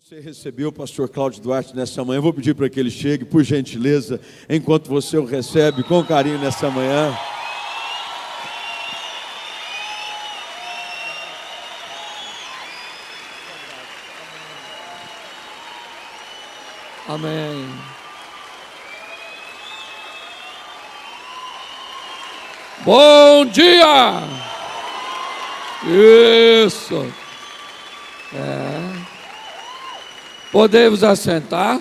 Você recebeu o pastor Cláudio Duarte nessa manhã. Eu vou pedir para que ele chegue, por gentileza, enquanto você o recebe com carinho nessa manhã. Amém. Bom dia! Isso. Podemos assentar?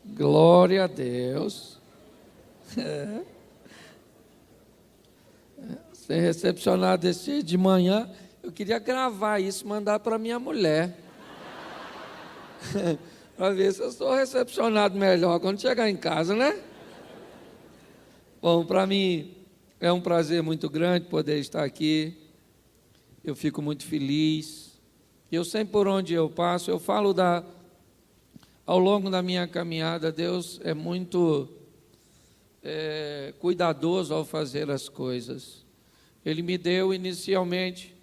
Glória a Deus. Ser recepcionado esse de manhã, eu queria gravar isso e mandar para minha mulher. Para ver se eu sou recepcionado melhor quando chegar em casa, né? Bom, para mim é um prazer muito grande poder estar aqui. Eu fico muito feliz. Eu sempre, por onde eu passo, eu falo ao longo da minha caminhada, Deus é muito cuidadoso ao fazer as coisas. Ele me deu inicialmente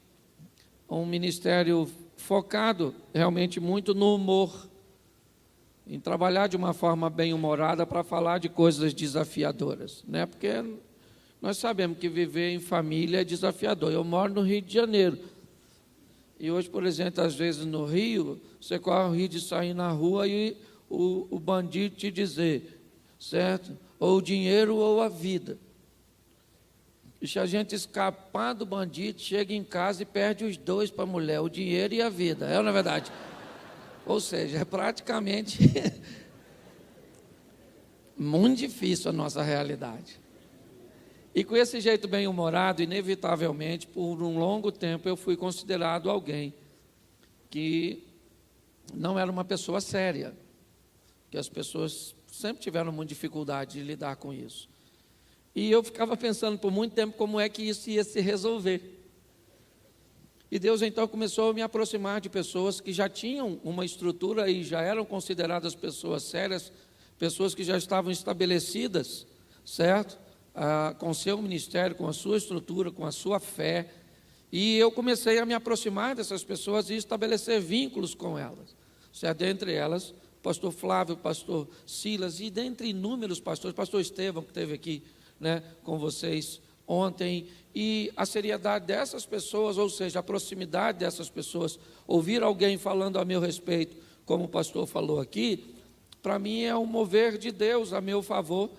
um ministério focado realmente muito no humor, em trabalhar de uma forma bem-humorada para falar de coisas desafiadoras, né? Porque nós sabemos que viver em família é desafiador. Eu moro no Rio de Janeiro. E hoje, por exemplo, às vezes no Rio, você corre o risco de sair na rua e o bandido te dizer, certo? Ou o dinheiro ou a vida. E se a gente escapar do bandido, chega em casa e perde os dois para a mulher, o dinheiro e a vida. É ou não é verdade? Ou seja, é praticamente muito difícil a nossa realidade. E com esse jeito bem-humorado, inevitavelmente, por um longo tempo, eu fui considerado alguém que não era uma pessoa séria, que as pessoas sempre tiveram muita dificuldade de lidar com isso. E eu ficava pensando por muito tempo como é que isso ia se resolver. E Deus então começou a me aproximar de pessoas que já tinham uma estrutura e já eram consideradas pessoas sérias, pessoas que já estavam estabelecidas, certo? Com seu ministério, com a sua estrutura, com a sua fé. E eu comecei a me aproximar dessas pessoas e estabelecer vínculos com elas. Certo? Dentre elas, pastor Flávio, pastor Silas e dentre inúmeros pastores, pastor Estevão, que esteve aqui, né, com vocês ontem. E a seriedade dessas pessoas, ou seja, a proximidade dessas pessoas, ouvir alguém falando a meu respeito, como o pastor falou aqui, para mim é um mover de Deus a meu favor,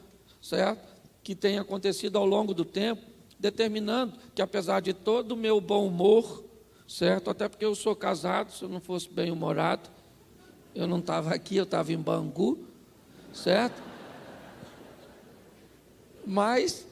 certo? Que tem acontecido ao longo do tempo, determinando que, apesar de todo o meu bom humor, certo? Até porque eu sou casado, se eu não fosse bem-humorado, eu não estava aqui, eu estava em Bangu, certo? Mas,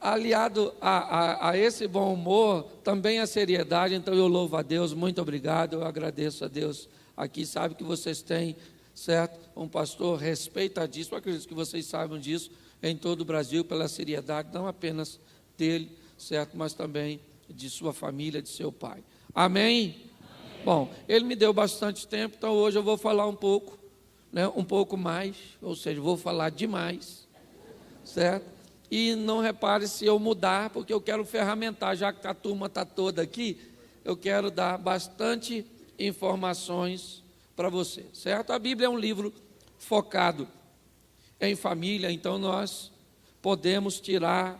aliado a esse bom humor, também a seriedade, então eu louvo a Deus, muito obrigado, eu agradeço a Deus aqui, sabe que vocês têm, certo? Um pastor respeitadíssimo, eu acredito que vocês saibam disso, em todo o Brasil, pela seriedade, não apenas dele, certo, mas também de sua família, de seu pai. Amém? Bom, ele me deu bastante tempo, então hoje eu vou falar um pouco, né, um pouco mais, ou seja, vou falar demais, certo? E não repare se eu mudar, porque eu quero ferramentar, já que a turma está toda aqui, eu quero dar bastante informações para você, certo? A Bíblia é um livro focado em família, então nós podemos tirar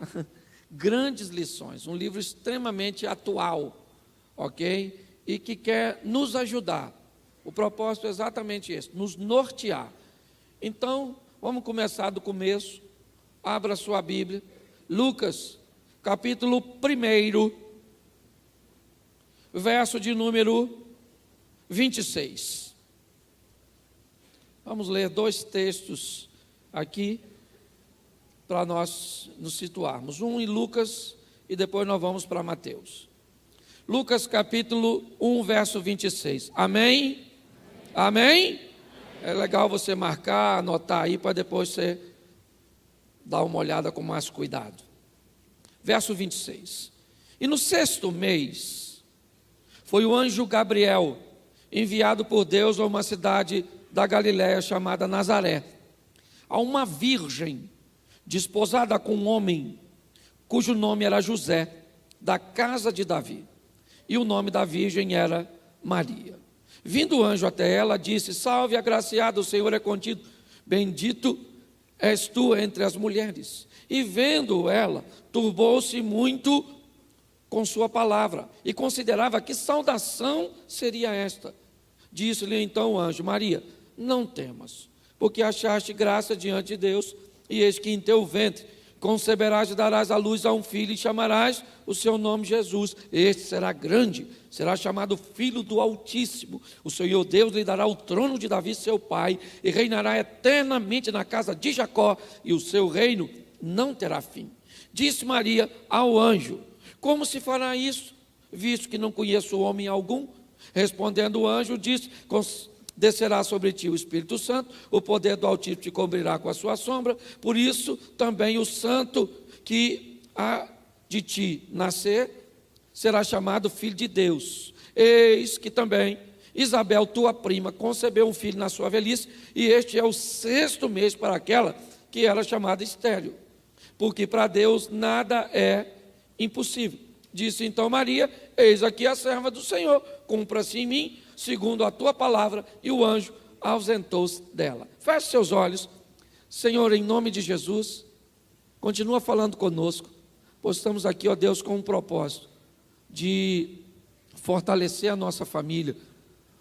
grandes lições, um livro extremamente atual, ok? E que quer nos ajudar. O propósito é exatamente esse, nos nortear. Então, vamos começar do começo. Abra sua Bíblia, Lucas, capítulo 1, verso de número 26. Vamos ler dois textos aqui, para nós nos situarmos. Um em Lucas e depois nós vamos para Mateus. Lucas capítulo 1, verso 26. Amém? Amém? É legal você marcar, anotar aí, para depois você dar uma olhada com mais cuidado. Verso 26. E no 6º mês, foi o anjo Gabriel, enviado por Deus a uma cidade da Galiléia chamada Nazaré, a uma virgem desposada com um homem cujo nome era José, da casa de Davi, e o nome da virgem era Maria. Vindo o anjo até ela, disse: salve, agraciada, o Senhor é contigo, bendito és tu entre as mulheres. E vendo ela, turbou-se muito com sua palavra, e considerava que saudação seria esta. Disse-lhe então o anjo: Maria, não temas, porque achaste graça diante de Deus, e eis que em teu ventre conceberás e darás à luz a um filho, e chamarás o seu nome Jesus. Este será grande, será chamado Filho do Altíssimo. O Senhor Deus lhe dará o trono de Davi, seu pai, e reinará eternamente na casa de Jacó, e o seu reino não terá fim. Disse Maria ao anjo: como se fará isso, visto que não conheço homem algum? Respondendo o anjo, disse: descerá sobre ti o Espírito Santo, o poder do Altíssimo te cobrirá com a sua sombra, por isso também o santo que há de ti nascer será chamado Filho de Deus. Eis que também Isabel, tua prima, concebeu um filho na sua velhice, e este é o 6º mês para aquela que era chamada estéril, porque para Deus nada é impossível. Disse então Maria: eis aqui a serva do Senhor, cumpra-se em mim segundo a tua palavra. E o anjo ausentou-se dela. Feche seus olhos. Senhor, em nome de Jesus, continua falando conosco, pois estamos aqui, ó Deus, com um propósito de fortalecer a nossa família,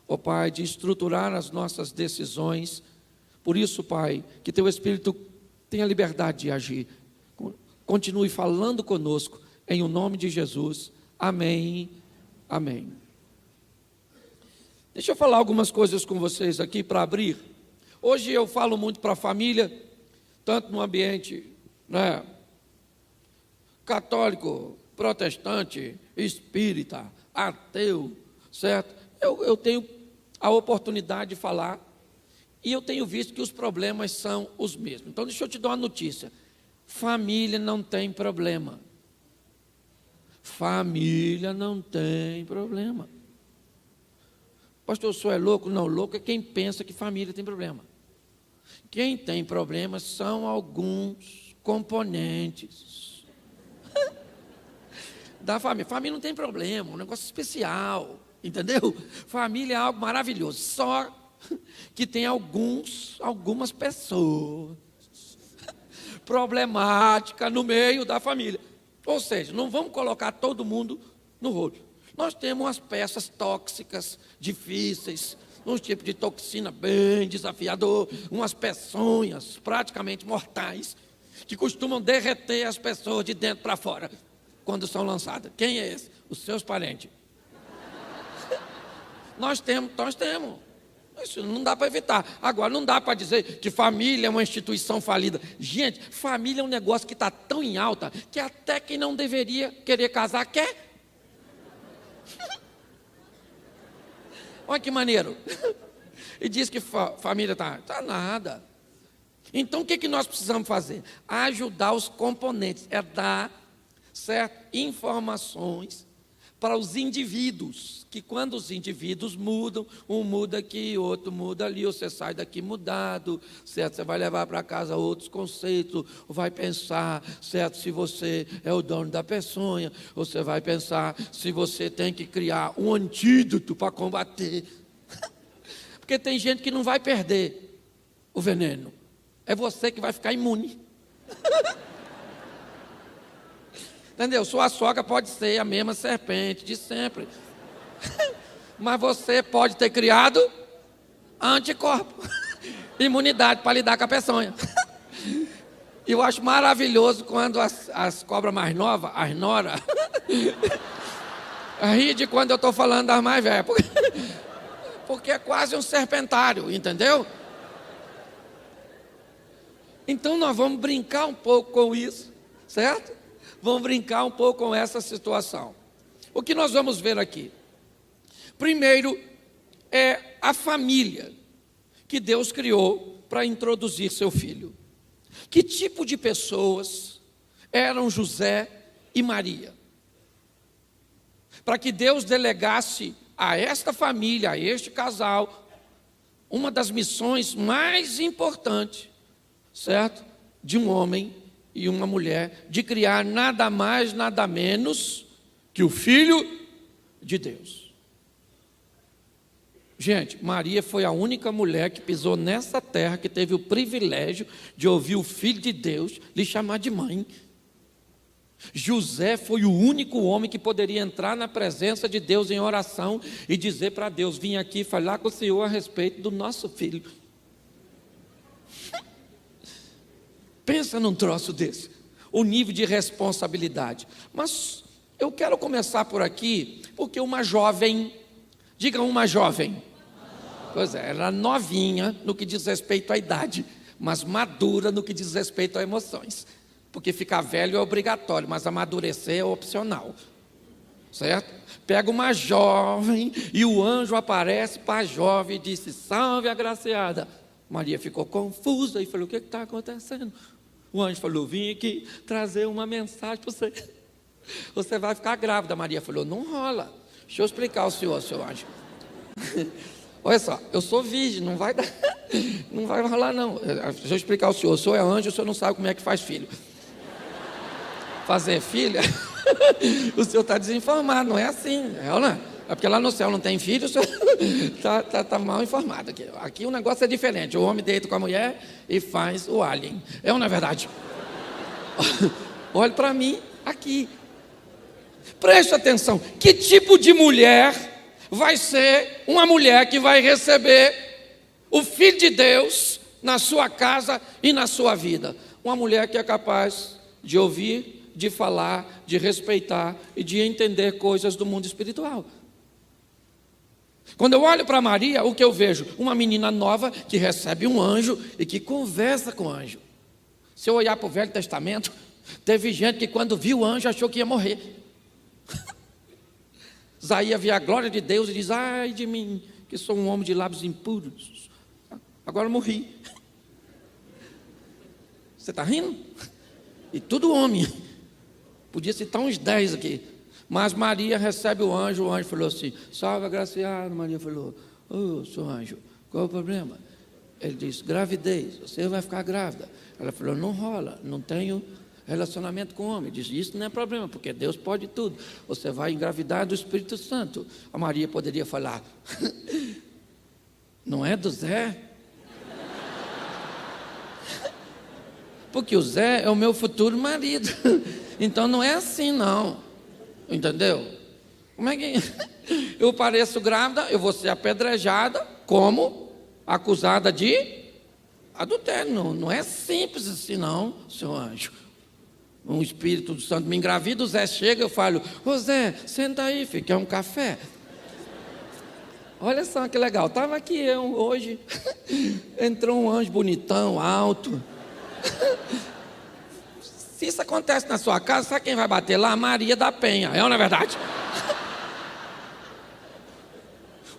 ó Pai, de estruturar as nossas decisões. Por isso, Pai, que teu Espírito tenha liberdade de agir. Continue falando conosco, em o nome de Jesus. Amém. Amém. Deixa eu falar algumas coisas com vocês aqui para abrir. Hoje eu falo muito para a família, tanto no ambiente, católico, protestante, espírita, ateu, certo? Eu tenho a oportunidade de falar, e eu tenho visto que os problemas são os mesmos. Então deixa eu te dar uma notícia: família não tem problema. Família não tem problema. Pastor, o senhor é louco? Não, louco é quem pensa que família tem problema. Quem tem problema são alguns componentes da família. Família não tem problema, um negócio especial, entendeu? Família é algo maravilhoso, só que tem algumas pessoas problemáticas no meio da família. Ou seja, não vamos colocar todo mundo no rolo. Nós temos umas peças tóxicas, difíceis, um tipo de toxina bem desafiador, umas peçonhas praticamente mortais, que costumam derreter as pessoas de dentro para fora, quando são lançadas. Quem é esse? Os seus parentes. Nós temos. Isso não dá para evitar. Agora, não dá para dizer que família é uma instituição falida. Gente, família é um negócio que está tão em alta, que até quem não deveria querer casar, quer. Olha que maneiro. E diz que família está nada. Então o que nós precisamos fazer? Ajudar os componentes, é dar, certo, informações para os indivíduos, que quando os indivíduos mudam, um muda aqui, outro muda ali, você sai daqui mudado, certo? Você vai levar para casa outros conceitos, vai pensar, certo, se você é o dono da peçonha, você vai pensar se você tem que criar um antídoto para combater, porque tem gente que não vai perder o veneno, é você que vai ficar imune. Entendeu? Sua sogra pode ser a mesma serpente de sempre, mas você pode ter criado anticorpo, imunidade para lidar com a peçonha. E eu acho maravilhoso quando as cobras mais novas, as noras, ri de quando eu estou falando das mais velhas, porque é quase um serpentário, entendeu? Então nós vamos brincar um pouco com isso, certo? Vamos brincar um pouco com essa situação. O que nós vamos ver aqui? Primeiro, é a família que Deus criou para introduzir seu filho. Que tipo de pessoas eram José e Maria? Para que Deus delegasse a esta família, a este casal, uma das missões mais importantes, certo? De um homem e uma mulher, de criar nada mais, nada menos que o Filho de Deus. Gente, Maria foi a única mulher que pisou nessa terra que teve o privilégio de ouvir o Filho de Deus lhe chamar de mãe. José foi o único homem que poderia entrar na presença de Deus em oração e dizer para Deus: vim aqui falar com o Senhor a respeito do nosso filho. Pensa num troço desse, o nível de responsabilidade. Mas eu quero começar por aqui, porque uma jovem, diga uma jovem. Pois é, ela é novinha no que diz respeito à idade, mas madura no que diz respeito a emoções. Porque ficar velho é obrigatório, mas amadurecer é opcional. Certo? Pega uma jovem e o anjo aparece para a jovem e disse: salve, agraciada. Maria ficou confusa e falou: o que está acontecendo? O anjo falou: vim aqui trazer uma mensagem para você. Você vai ficar grávida. Maria falou: não rola. Deixa eu explicar ao senhor, seu anjo. Olha só, eu sou virgem, não vai dar, não vai rolar não. Deixa eu explicar ao senhor: o senhor é anjo, o senhor não sabe como é que faz filho. Fazer filha, o senhor está desinformado, não é assim, não é? É porque lá no céu não tem filho, o senhor está mal informado. Aqui o negócio é diferente, o homem deita com a mulher e faz o alien, é ou não é verdade? Olhe para mim aqui, preste atenção, que tipo de mulher vai ser uma mulher que vai receber o Filho de Deus na sua casa e na sua vida? Uma mulher que é capaz de ouvir, de falar, de respeitar e de entender coisas do mundo espiritual. Quando eu olho para Maria, o que eu vejo? Uma menina nova que recebe um anjo e que conversa com o anjo. Se eu olhar para o Velho Testamento, teve gente que quando viu o anjo achou que ia morrer. Isaías vê a glória de Deus e diz: ai de mim, que sou um homem de lábios impuros, agora eu morri. Você está rindo? E tudo homem. Podia citar uns 10 aqui. Mas Maria recebe o anjo falou assim: salve, agraciado. Maria falou: ô, seu anjo, qual é o problema? Ele disse: gravidez, você vai ficar grávida. Ela falou: não rola, não tenho relacionamento com homem. Disse: isso não é problema, porque Deus pode tudo. Você vai engravidar do Espírito Santo. A Maria poderia falar: não é do Zé? Porque o Zé é o meu futuro marido. Então não é assim não. Entendeu? Como é que eu pareço grávida, eu vou ser apedrejada como acusada de adultério? Não é simples assim não, seu anjo. Um Espírito Santo me engravida, o Zé chega, eu falo: ô Zé, senta aí, filho, quer um café? Olha só que legal, estava aqui eu hoje, entrou um anjo bonitão, alto. Se isso acontece na sua casa, sabe quem vai bater lá? Maria da Penha, é ou não é verdade?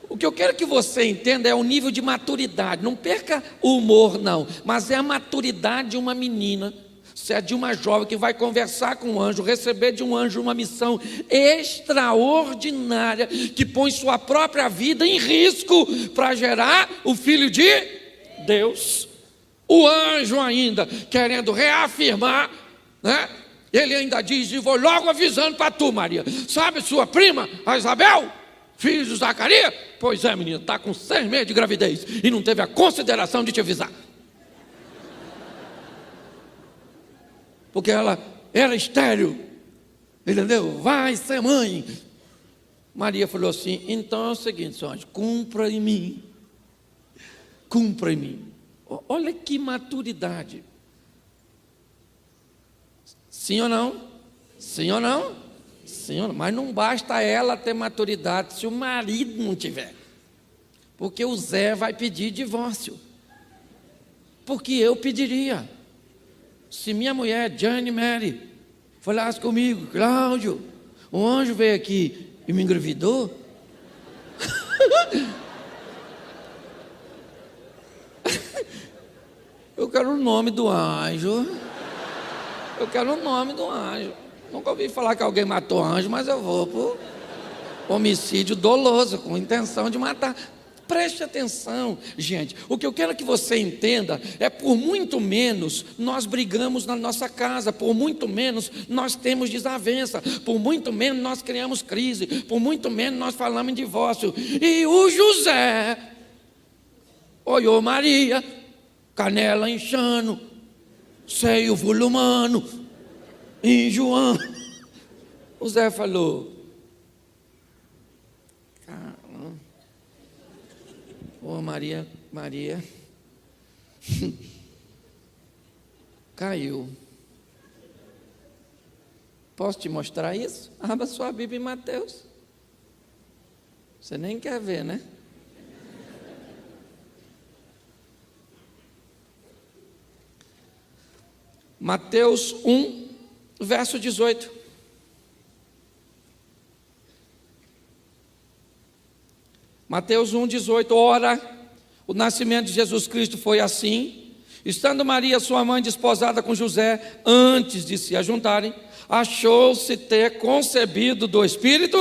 O que eu quero que você entenda é o nível de maturidade. Não perca o humor não, mas é a maturidade de uma menina, se é de uma jovem que vai conversar com um anjo, receber de um anjo uma missão extraordinária, que põe sua própria vida em risco para gerar o Filho de Deus. O anjo ainda querendo reafirmar, né? Ele ainda diz: e vou logo avisando para tu, Maria, sabe sua prima, a Isabel, filho de Zacarias? Pois é, menina, está com 6 meses de gravidez e não teve a consideração de te avisar. Porque ela era estéril, entendeu? Vai ser mãe. Maria falou assim: então é o seguinte, seu anjo, cumpra em mim. Cumpra em mim. Olha que maturidade. Sim ou não? Sim ou não? Sim ou não? Mas não basta ela ter maturidade se o marido não tiver. Porque o Zé vai pedir divórcio. Porque eu pediria. Se minha mulher, Jane Mary, falasse comigo: Cláudio, um anjo veio aqui e me engravidou. Eu quero o nome do anjo. Eu quero o nome do anjo. Nunca ouvi falar que alguém matou anjo, mas eu vou por homicídio doloso, com intenção de matar. Preste atenção, gente. O que eu quero que você entenda é, por muito menos nós brigamos na nossa casa, por muito menos nós temos desavença, por muito menos nós criamos crise, por muito menos nós falamos em divórcio. E o José olhou Maria, canela inchando, seio volumano, enjoando. O Zé falou: ô Maria, caiu. Posso te mostrar isso? Abra sua Bíblia em Mateus. Você nem quer ver, né? Mateus 1, verso 18. Mateus 1, 18. Ora, o nascimento de Jesus Cristo foi assim: estando Maria, sua mãe, desposada com José, antes de se ajuntarem, achou-se ter concebido do Espírito.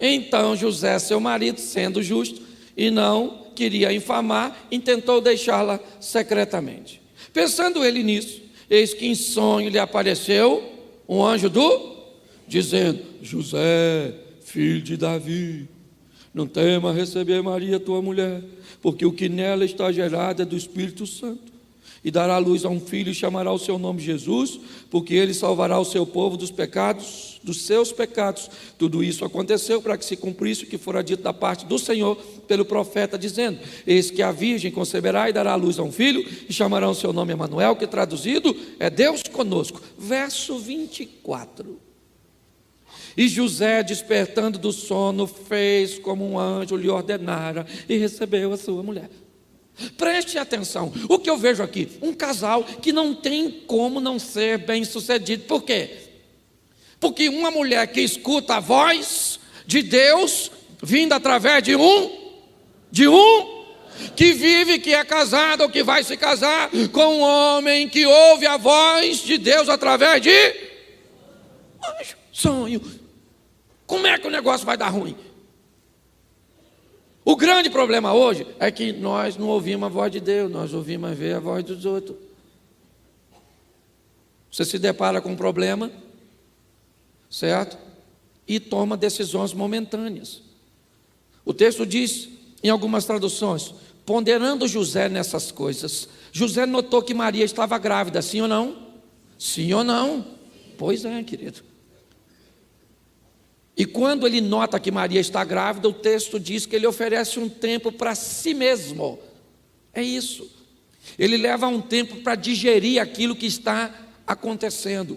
Então José, seu marido, sendo justo e não queria infamar, intentou deixá-la secretamente. Pensando ele nisso, eis que em sonho lhe apareceu um anjo dizendo: José, filho de Davi, não tema receber Maria, tua mulher, porque o que nela está gerado é do Espírito Santo. E dará luz a um filho e chamará o seu nome Jesus, porque ele salvará o seu povo dos pecados, dos seus pecados. Tudo isso aconteceu para que se cumprisse o que fora dito da parte do Senhor pelo profeta, dizendo: eis que a virgem conceberá e dará luz a um filho, e chamará o seu nome Emanuel, que traduzido é Deus conosco. Verso 24. E José, despertando do sono, fez como um anjo lhe ordenara e recebeu a sua mulher. Preste atenção, o que eu vejo aqui? Um casal que não tem como não ser bem sucedido. Por quê? Porque uma mulher que escuta a voz de Deus vinda através de um que vive, que é casado ou que vai se casar com um homem que ouve a voz de Deus através de anjo. Sonho. Como é que o negócio vai dar ruim? O grande problema hoje é que nós não ouvimos a voz de Deus, nós ouvimos ver a voz dos outros. Você se depara com um problema, certo? E toma decisões momentâneas. O texto diz, em algumas traduções, ponderando José nessas coisas, José notou que Maria estava grávida, sim ou não? Sim ou não? Pois é, querido. E quando ele nota que Maria está grávida, o texto diz que ele oferece um tempo para si mesmo. É isso. Ele leva um tempo para digerir aquilo que está acontecendo,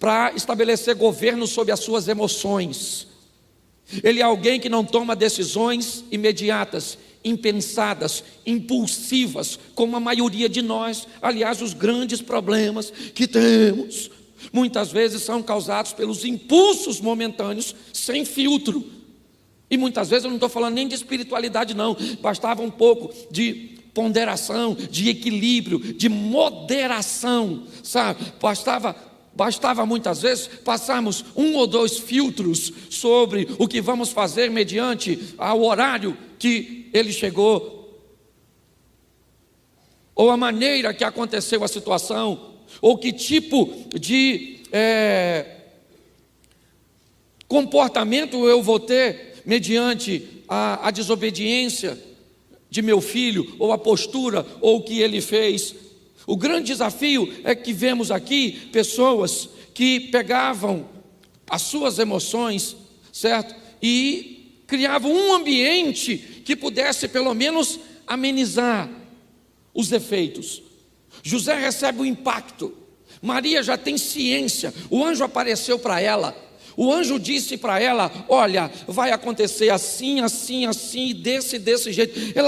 para estabelecer governo sobre as suas emoções. Ele é alguém que não toma decisões imediatas, impensadas, impulsivas, como a maioria de nós. Aliás, os grandes problemas que temos muitas vezes são causados pelos impulsos momentâneos, sem filtro. E muitas vezes eu não estou falando nem de espiritualidade não, bastava um pouco de ponderação, de equilíbrio, de moderação, sabe? Bastava muitas vezes passarmos 1 ou 2 filtros sobre o que vamos fazer mediante ao horário que ele chegou, ou a maneira que aconteceu a situação, ou que tipo de comportamento eu vou ter mediante a desobediência de meu filho, ou a postura, ou o que ele fez. O grande desafio é que vemos aqui pessoas que pegavam as suas emoções, certo? E criavam um ambiente que pudesse pelo menos amenizar os efeitos. José recebe o impacto, Maria já tem ciência, o anjo apareceu para ela, o anjo disse para ela: olha, vai acontecer assim, assim, assim, e desse jeito.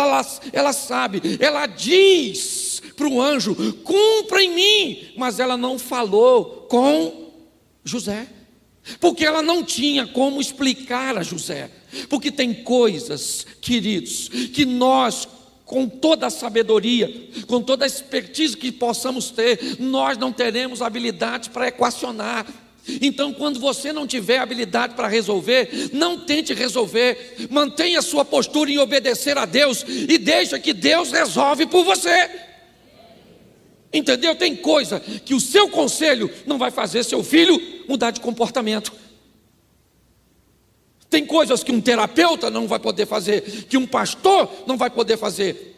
Ela sabe, ela diz para o anjo: cumpra em mim, mas ela não falou com José, porque ela não tinha como explicar a José, porque tem coisas, queridos, que nós, com toda a sabedoria, com toda a expertise que possamos ter, nós não teremos habilidade para equacionar. Então, quando você não tiver habilidade para resolver, não tente resolver, mantenha sua postura em obedecer a Deus e deixa que Deus resolve por você. Entendeu? Tem coisa que o seu conselho não vai fazer seu filho mudar de comportamento. Tem coisas que um terapeuta não vai poder fazer, que um pastor não vai poder fazer.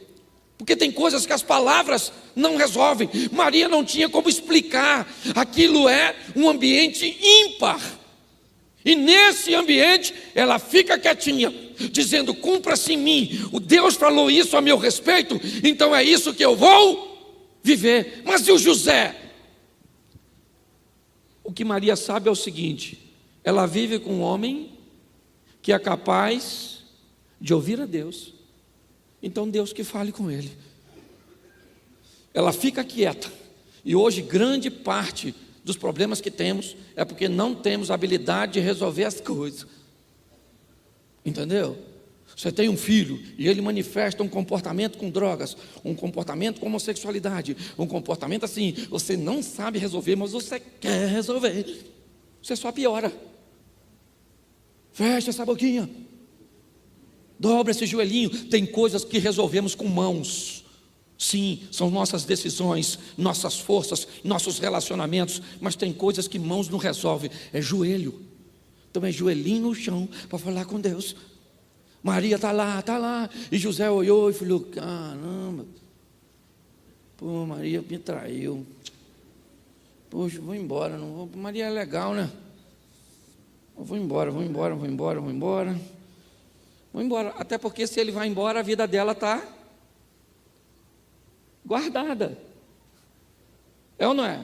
Porque tem coisas que as palavras não resolvem. Maria não tinha como explicar. Aquilo é um ambiente ímpar. E nesse ambiente, ela fica quietinha, dizendo: cumpra-se em mim. O Deus falou isso a meu respeito, então é isso que eu vou viver. Mas e o José? O que Maria sabe é o seguinte: ela vive com um homem que é capaz de ouvir a Deus. Então Deus que fale com ele. Ela fica quieta. E hoje grande parte dos problemas que temos é porque não temos habilidade de resolver as coisas. Entendeu? Você tem um filho e ele manifesta um comportamento com drogas, um comportamento com homossexualidade, um comportamento assim, você não sabe resolver, mas você quer resolver. Você só piora. Fecha essa boquinha. Dobra esse joelhinho. Tem coisas que resolvemos com mãos. Sim, são nossas decisões, nossas forças, nossos relacionamentos. Mas tem coisas que mãos não resolvem. É joelho. Então é joelhinho no chão para falar com Deus. Maria está lá. E José olhou e falou: caramba, pô, Maria me traiu. Poxa, vou embora. Não vou. Maria é legal, né? Eu vou embora. Vou embora, até porque se ele vai embora, a vida dela está guardada. É ou não é?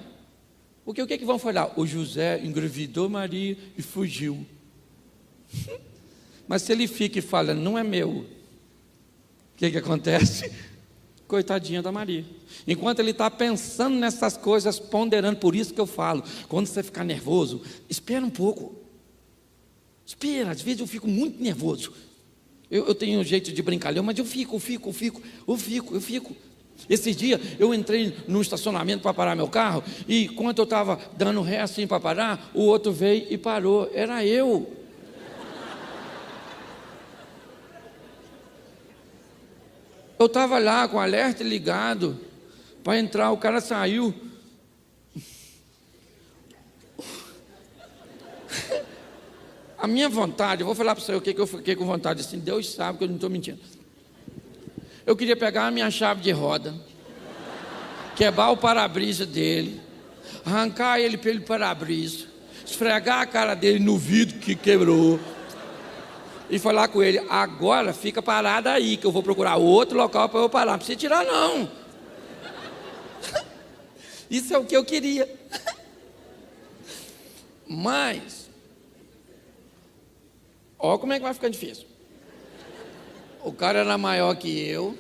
Porque o que é que vão falar? O José engravidou Maria e fugiu. Mas se ele fica e fala: não é meu, o que é que acontece? Coitadinha da Maria. Enquanto ele está pensando nessas coisas, ponderando, por isso que eu falo, quando você ficar nervoso, espera um pouco. Espera, às vezes eu fico muito nervoso. Eu tenho um jeito de brincalhão, mas eu fico. Esse dia eu entrei num estacionamento para parar meu carro, e quando eu estava dando ré assim para parar, o outro veio e parou. Era eu. Eu estava lá com o alerta ligado para entrar, o cara saiu. A minha vontade, eu vou falar para você o que eu fiquei com vontade, assim, Deus sabe que eu não estou mentindo. Eu queria pegar a minha chave de roda, quebrar o para-brisa dele, arrancar ele pelo para-brisa, esfregar a cara dele no vidro que quebrou e falar com ele: agora fica parado aí, que eu vou procurar outro local para eu parar. Não precisa tirar, não. Isso é o que eu queria. Mas olha como é que vai ficar difícil. O cara era maior que eu.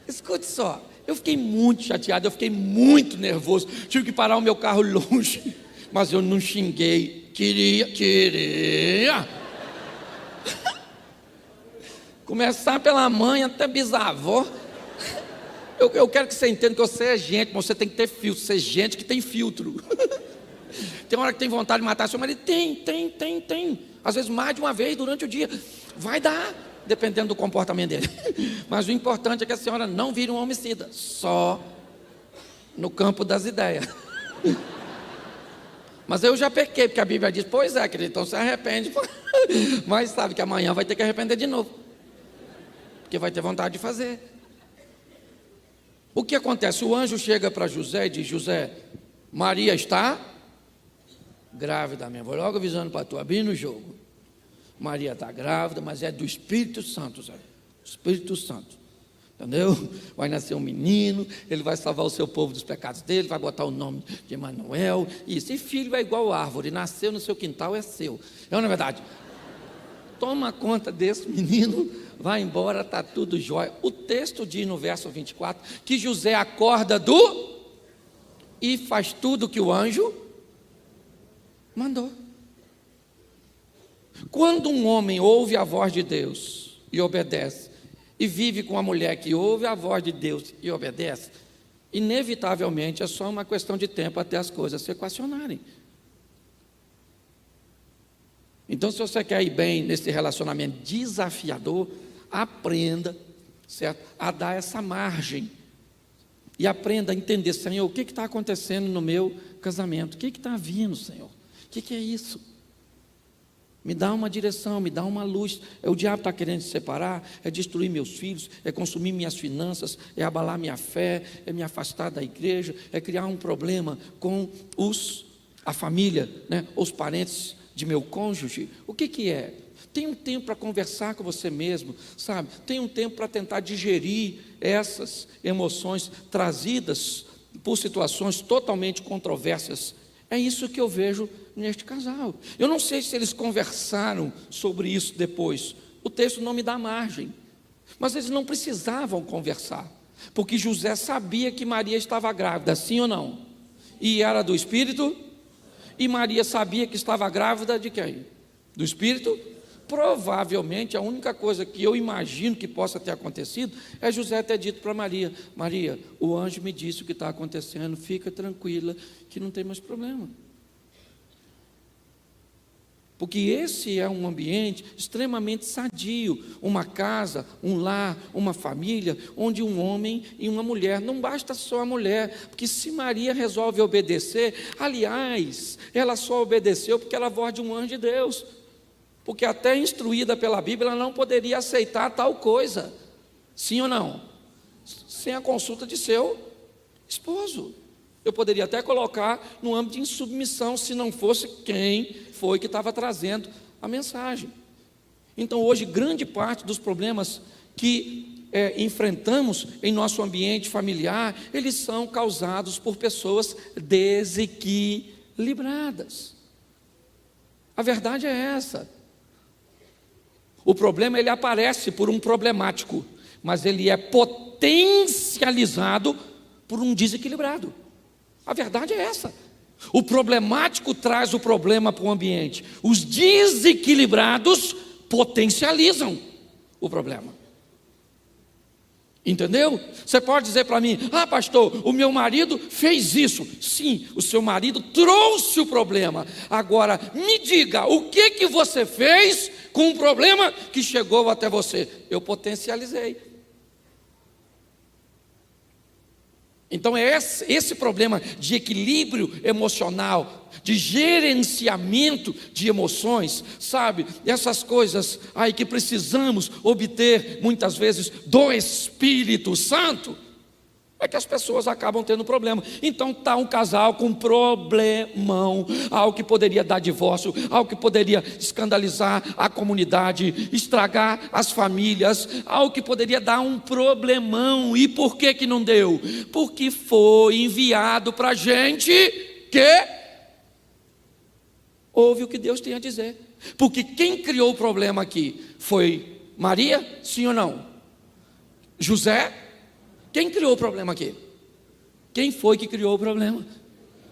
Escute só, eu fiquei muito chateado, eu fiquei muito nervoso. Tive que parar o meu carro longe, mas eu não xinguei. Queria. Começar pela mãe até bisavó. Eu quero que você entenda que você é gente, mas você tem que ter filtro. Você é gente que tem filtro. Tem hora que tem vontade de matar seu marido? Tem. Às vezes mais de uma vez durante o dia. Vai dar, dependendo do comportamento dele. Mas o importante é que a senhora não vire um homicida. Só no campo das ideias. Mas eu já pequei, porque a Bíblia diz: pois é, querido, então se arrepende. Mas sabe que amanhã vai ter que arrepender de novo. Porque vai ter vontade de fazer. O que acontece? O anjo chega para José e diz: José, Maria está grávida mesmo. Vou logo avisando para tu, abrindo o jogo. Maria está grávida, mas é do Espírito Santo, Zé. Espírito Santo. Entendeu? Vai nascer um menino, ele vai salvar o seu povo dos pecados dele, vai botar o nome de Emanuel. Isso. E filho é igual árvore, nasceu no seu quintal, é seu. Não é verdade? Toma conta desse menino, vai embora, está tudo jóia. O texto diz no verso 24 que José acorda e faz tudo que o anjo mandou. Quando um homem ouve a voz de Deus e obedece, e vive com uma mulher que ouve a voz de Deus e obedece, inevitavelmente é só uma questão de tempo até as coisas se equacionarem. Então, se você quer ir bem nesse relacionamento desafiador, aprenda, certo, a dar essa margem. E aprenda a entender, Senhor, o que está acontecendo no meu casamento? O que está vindo, Senhor? O que é isso? Me dá uma direção, me dá uma luz. O diabo está querendo se separar, é destruir meus filhos, é consumir minhas finanças, é abalar minha fé, é me afastar da igreja, é criar um problema com a família, né, os parentes de meu cônjuge. O que é? Tem um tempo para conversar com você mesmo, sabe? Tem um tempo para tentar digerir essas emoções trazidas por situações totalmente controversas. É isso que eu vejo neste casal. Eu não sei se eles conversaram sobre isso depois. O texto não me dá margem. Mas eles não precisavam conversar, porque José sabia que Maria estava grávida, sim ou não? E era do Espírito. E Maria sabia que estava grávida de quem? Do Espírito. Provavelmente a única coisa que eu imagino que possa ter acontecido é José ter dito para Maria: Maria, o anjo me disse o que está acontecendo, fica tranquila que não tem mais problema. Porque esse é um ambiente extremamente sadio, uma casa, um lar, uma família, onde um homem e uma mulher, não basta só a mulher, porque se Maria resolve obedecer, aliás, ela só obedeceu porque ela é a voz de um anjo de Deus, porque até instruída pela Bíblia, ela não poderia aceitar tal coisa, sim ou não? Sem a consulta de seu esposo. Eu poderia até colocar no âmbito de insubmissão, se não fosse quem foi que estava trazendo a mensagem. Então hoje grande parte dos problemas que enfrentamos em nosso ambiente familiar, eles são causados por pessoas desequilibradas. A verdade é essa. O problema ele aparece por um problemático, mas ele é potencializado por um desequilibrado. A verdade é essa. O problemático traz o problema para o ambiente. Os desequilibrados potencializam o problema. Entendeu? Você pode dizer para mim: ah, pastor, o meu marido fez isso. Sim, o seu marido trouxe o problema. Agora, me diga, o que você fez com o problema que chegou até você? Eu potencializei. Então é esse problema de equilíbrio emocional, de gerenciamento de emoções, sabe? Essas coisas aí que precisamos obter muitas vezes do Espírito Santo, é que as pessoas acabam tendo problema. Então está um casal com problemão, algo que poderia dar divórcio, algo que poderia escandalizar a comunidade, estragar as famílias, algo que poderia dar um problemão. E por que não deu? Porque foi enviado para a gente que ouve o que Deus tem a dizer. Porque quem criou o problema aqui foi Maria, sim ou não? José? Quem criou o problema aqui? Quem foi que criou o problema?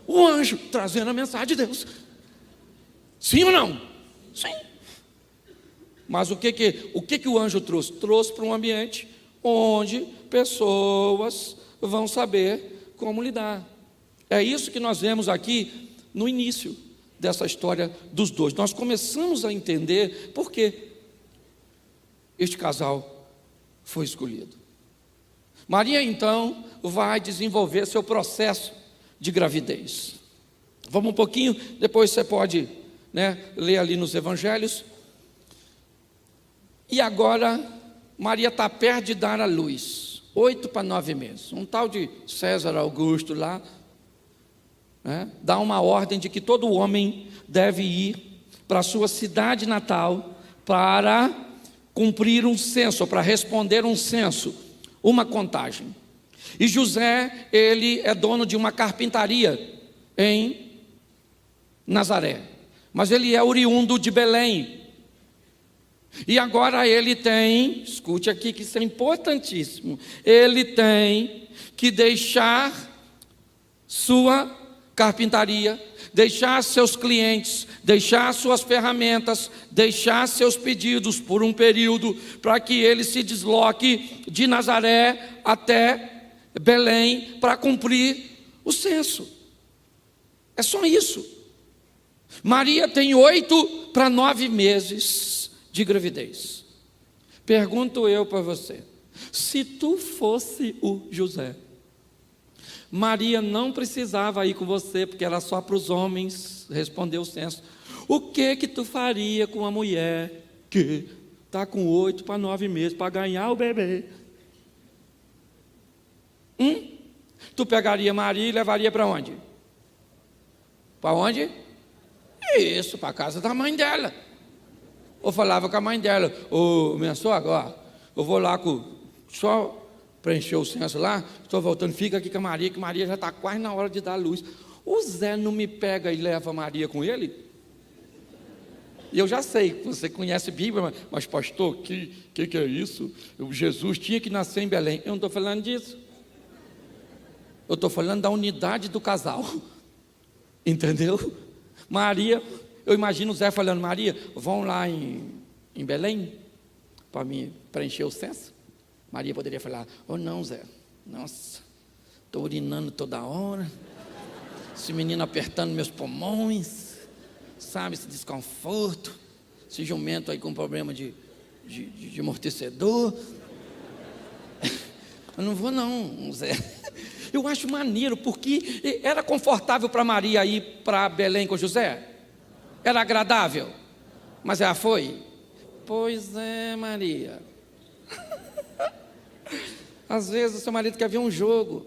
O anjo, trazendo a mensagem de Deus. Sim ou não? Sim. Mas o que o anjo trouxe? Trouxe para um ambiente onde pessoas vão saber como lidar. É isso que nós vemos aqui no início dessa história dos dois. Nós começamos a entender por que este casal foi escolhido. Maria, então, vai desenvolver seu processo de gravidez. Vamos um pouquinho, depois você pode, ler ali nos evangelhos. E agora, Maria está perto de dar à luz, 8 para 9 meses. Um tal de César Augusto lá, dá uma ordem de que todo homem deve ir para a sua cidade natal para cumprir um censo, para responder um censo, uma contagem. E José, ele é dono de uma carpintaria em Nazaré, mas ele é oriundo de Belém. E agora ele tem, escute aqui que isso é importantíssimo, ele tem que deixar sua carpintaria, deixar seus clientes, deixar suas ferramentas, deixar seus pedidos por um período, para que ele se desloque de Nazaré até Belém para cumprir o censo. É só isso. Maria tem 8 para 9 meses de gravidez. Pergunto eu para você, se tu fosse o José, Maria não precisava ir com você, porque era só para os homens responder o censo. O que tu faria com uma mulher que está com 8 para 9 meses para ganhar o bebê? Tu pegaria Maria e levaria para onde? Para onde? Isso, para a casa da mãe dela. Ou falava com a mãe dela, ô minha sogra, eu vou lá só preencher o censo lá, estou voltando, fica aqui com a Maria, que Maria já está quase na hora de dar luz. O Zé não me pega e leva a Maria com ele? E eu já sei que você conhece a Bíblia, mas pastor, que é isso? Jesus tinha que nascer em Belém. Eu não estou falando disso. Eu estou falando da unidade do casal. Entendeu? Maria, eu imagino o Zé falando, Maria, vão lá em Belém para me preencher o censo? Maria poderia falar, não, Zé, nossa, estou urinando toda hora, esse menino apertando meus pulmões, sabe, esse desconforto, esse jumento aí com problema de amortecedor. Eu não vou não, Zé. Eu acho maneiro, porque era confortável para Maria ir para Belém com José? Era agradável? Mas ela foi? Pois é, Maria. Às vezes o seu marido quer ver um jogo.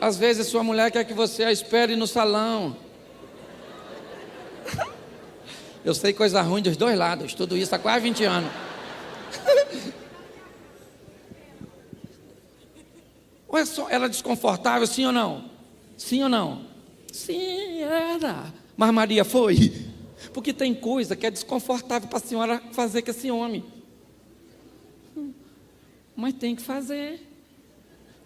Às vezes sua mulher quer que você a espere no salão. Eu sei coisa ruim dos dois lados, tudo isso há quase 20 anos. Olha só, era desconfortável, sim ou não? Sim ou não? Sim, era. Mas Maria foi? Porque tem coisa que é desconfortável para a senhora fazer com esse homem. Mas tem que fazer.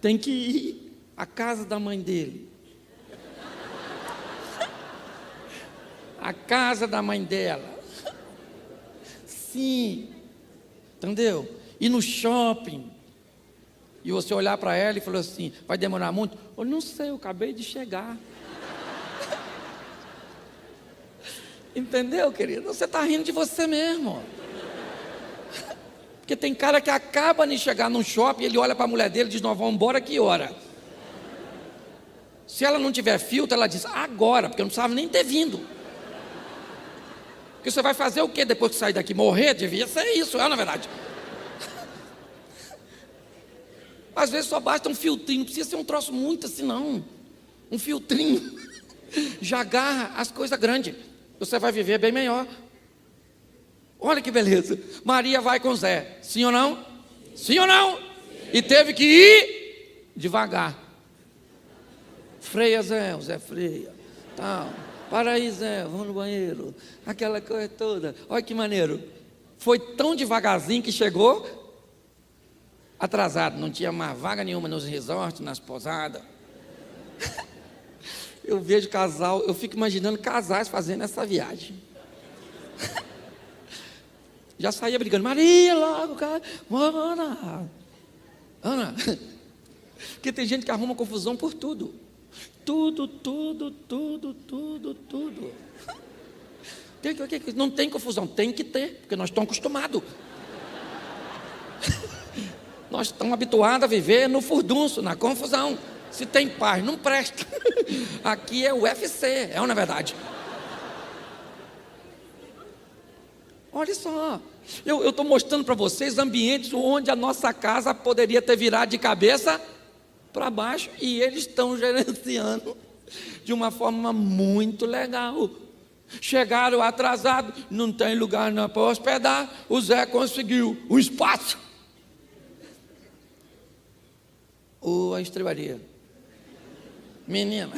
Tem que ir à casa da mãe dele. A casa da mãe dela. Sim. Entendeu? Ir no shopping. E você olhar para ela e falar assim, vai demorar muito? Eu não sei, eu acabei de chegar. Entendeu, querido? Você está rindo de você mesmo. Porque tem cara que acaba de chegar num shopping, ele olha para a mulher dele e diz, nós vamos embora, que hora? Se ela não tiver filtro, ela diz, agora, porque eu não precisava nem ter vindo. Porque você vai fazer o quê depois que sair daqui? Morrer? Devia ser isso, na verdade. Às vezes só basta um filtrinho, não precisa ser um troço muito assim não. Um filtrinho já agarra as coisas grandes. Você vai viver bem melhor. Olha que beleza. Maria vai com Zé, sim ou não? Sim ou não? E teve que ir devagar. Freia, Zé, o Zé freia. Tal. Para aí, Zé, vamos no banheiro. Aquela coisa toda. Olha que maneiro. Foi tão devagarzinho que chegou atrasado. Não tinha mais vaga nenhuma nos resorts, nas pousadas. Eu vejo casal, eu fico imaginando casais fazendo essa viagem. Já saía brigando. Maria, logo, cara. Ana. Porque tem gente que arruma confusão por tudo. Tudo. Não tem confusão, tem que ter, porque nós estamos acostumados. Nós estamos habituados a viver no furdunço, na confusão. Se tem paz, não presta. Aqui é o UFC, não é verdade? Olha só, eu estou mostrando para vocês ambientes onde a nossa casa poderia ter virado de cabeça para baixo e eles estão gerenciando de uma forma muito legal. Chegaram atrasados, não tem lugar para hospedar, o Zé conseguiu um espaço. A estrebaria. Menina,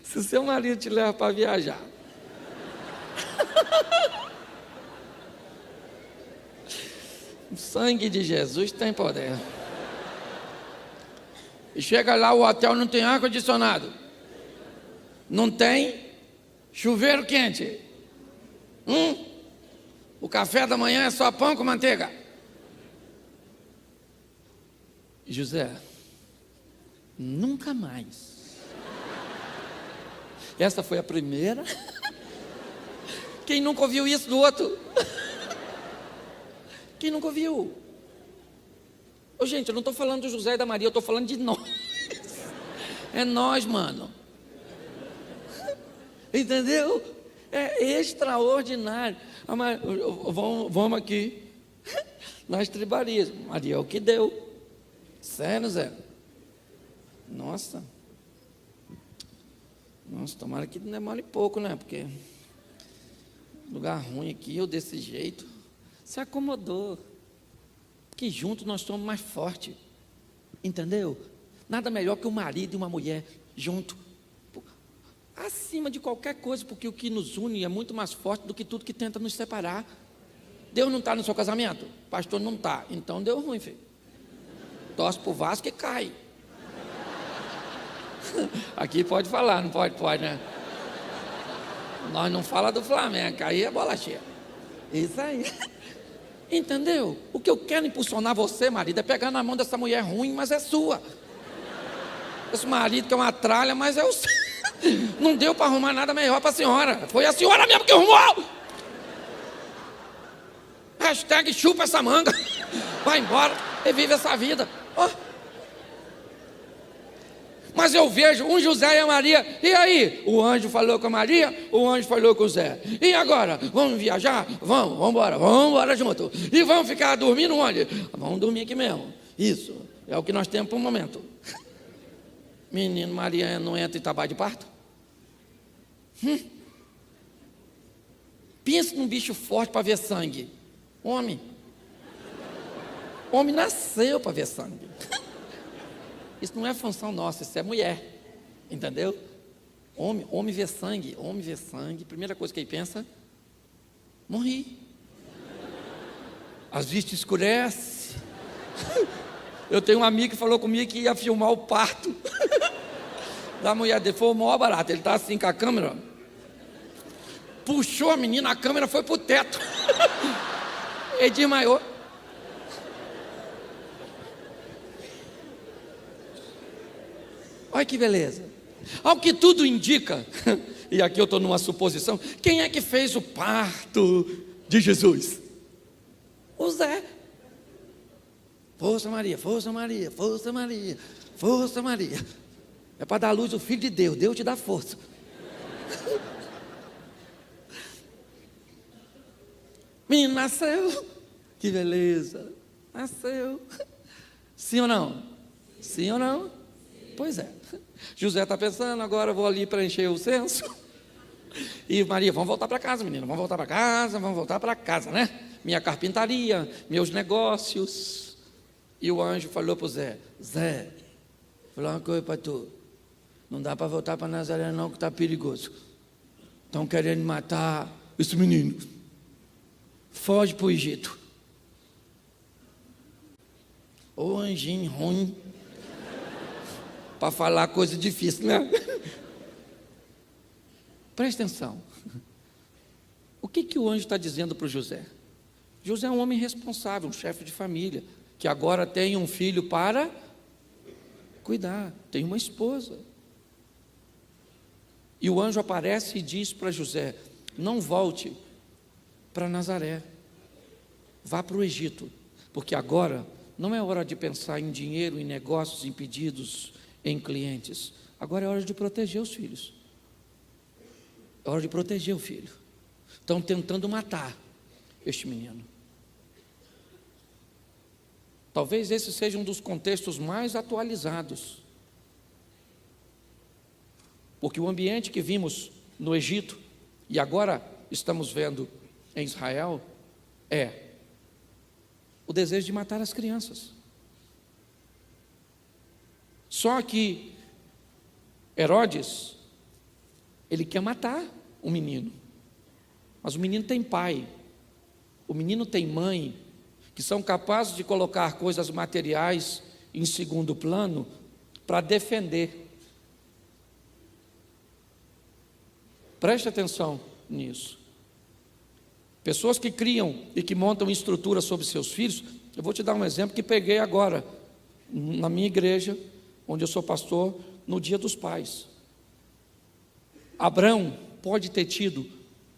se o seu marido te leva para viajar, o sangue de Jesus tem poder. E chega lá, o hotel não tem ar-condicionado. Não tem Chuveiro quente. O café da manhã é só pão com manteiga. José, nunca mais. Essa foi a primeira. Quem nunca ouviu isso do outro? Quem nunca ouviu? Ô, gente, eu não estou falando do José e da Maria, eu estou falando de nós. É nós, mano. Entendeu? É extraordinário. Vamos aqui nas tribarias. Maria é o que deu. Sério, Zé? Nossa, tomara que não demore pouco, né? Porque lugar ruim aqui, eu desse jeito. Se acomodou. Porque juntos nós somos mais fortes. Entendeu? Nada melhor que um marido e uma mulher junto. Acima de qualquer coisa, porque o que nos une é muito mais forte do que tudo que tenta nos separar. Deus não está no seu casamento? Pastor não está. Então deu ruim, filho. Torce pro Vasco e cai. Aqui pode falar, não pode? Pode, né? Nós não fala do Flamengo, aí é bola cheia. Isso aí. Entendeu? O que eu quero impulsionar você, marido, é pegar na mão dessa mulher ruim, mas é sua. Esse marido que é uma tralha, mas é o seu. Não deu para arrumar nada melhor para a senhora. Foi a senhora mesmo que arrumou. Hashtag chupa essa manga. Vai embora e vive essa vida. Oh. Mas eu vejo um José e a Maria. E aí? O anjo falou com a Maria, o anjo falou com o Zé. E agora? Vamos viajar? Vamos embora junto. E vamos ficar dormindo onde? Vamos dormir aqui mesmo. Isso, é o que nós temos por um momento. Menino, Maria não entra em trabalho de parto? Pensa num bicho forte para ver sangue. Homem nasceu para ver sangue. Isso não é função nossa, isso é mulher. Entendeu? Homem vê sangue. Primeira coisa que ele pensa: morri. As vistas escurecem. Eu tenho um amigo que falou comigo que ia filmar o parto da mulher dele. Foi o maior barato. Ele está assim com a câmera. Puxou a menina, a câmera foi pro teto. Ele desmaiou. Olha que beleza. Ao que tudo indica, e aqui eu estou numa suposição, quem é que fez o parto de Jesus? O Zé. Força Maria, força Maria, força Maria, força Maria. É para dar à luz o Filho de Deus, Deus te dá força. Menino nasceu, que beleza, nasceu. Sim ou não? Sim ou não? Pois é. José está pensando, agora eu vou ali preencher o censo. E Maria, vamos voltar para casa, menina, vamos voltar para casa, né? Minha carpintaria, meus negócios. E o anjo falou para o Zé: Zé, vou falar uma coisa para tu. Não dá para voltar para Nazaré não, que está perigoso. Estão querendo matar esse menino. Foge para o Egito. Ô anjinho ruim. Para falar coisa difícil, né? Presta atenção. O que o anjo está dizendo para o José? José é um homem responsável, um chefe de família, que agora tem um filho para cuidar, tem uma esposa. E o anjo aparece e diz para José: não volte para Nazaré, vá para o Egito, porque agora não é hora de pensar em dinheiro, em negócios, em pedidos, em clientes. Agora é hora de proteger os filhos. É hora de proteger o filho. Estão tentando matar este menino. Talvez esse seja um dos contextos mais atualizados, porque o ambiente que vimos no Egito e agora estamos vendo em Israel é o desejo de matar as crianças. Só que Herodes, ele quer matar o menino, mas o menino tem pai, o menino tem mãe, que são capazes de colocar coisas materiais em segundo plano para defender. Preste atenção nisso. Pessoas que criam e que montam estrutura sobre seus filhos. Eu vou te dar um exemplo que peguei agora na minha igreja, onde eu sou pastor, no Dia dos Pais. Abraão pode ter tido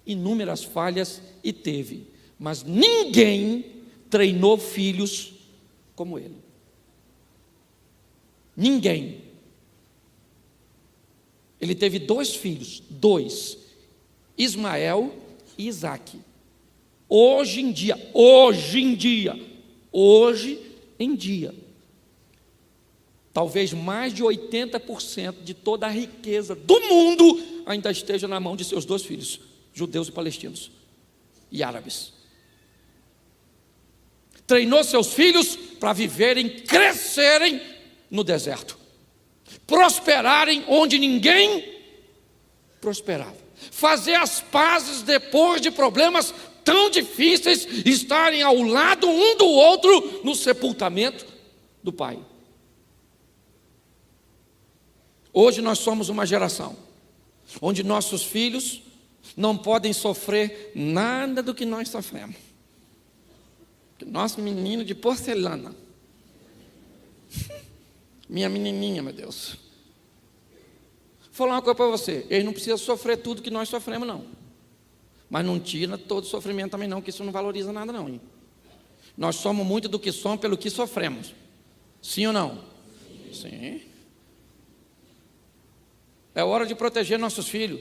inúmeras falhas, e teve, mas ninguém treinou filhos como ele. Ninguém. Ele teve 2 filhos, 2, Ismael e Isaque. Hoje em dia, talvez mais de 80% de toda a riqueza do mundo ainda esteja na mão de seus 2 filhos, judeus e palestinos, e árabes. Treinou seus filhos para viverem, crescerem no deserto, prosperarem onde ninguém prosperava, fazer as pazes depois de problemas tão difíceis, estarem ao lado um do outro no sepultamento do pai. Hoje nós somos uma geração onde nossos filhos não podem sofrer nada do que nós sofremos. Nosso menino de porcelana, minha menininha, meu Deus. Vou falar uma coisa para você: eles não precisam sofrer tudo que nós sofremos, não. Mas não tira todo o sofrimento também, não, que isso não valoriza nada, não, hein? Nós somos muito do que somos pelo que sofremos. Sim ou não? Sim. É hora de proteger nossos filhos.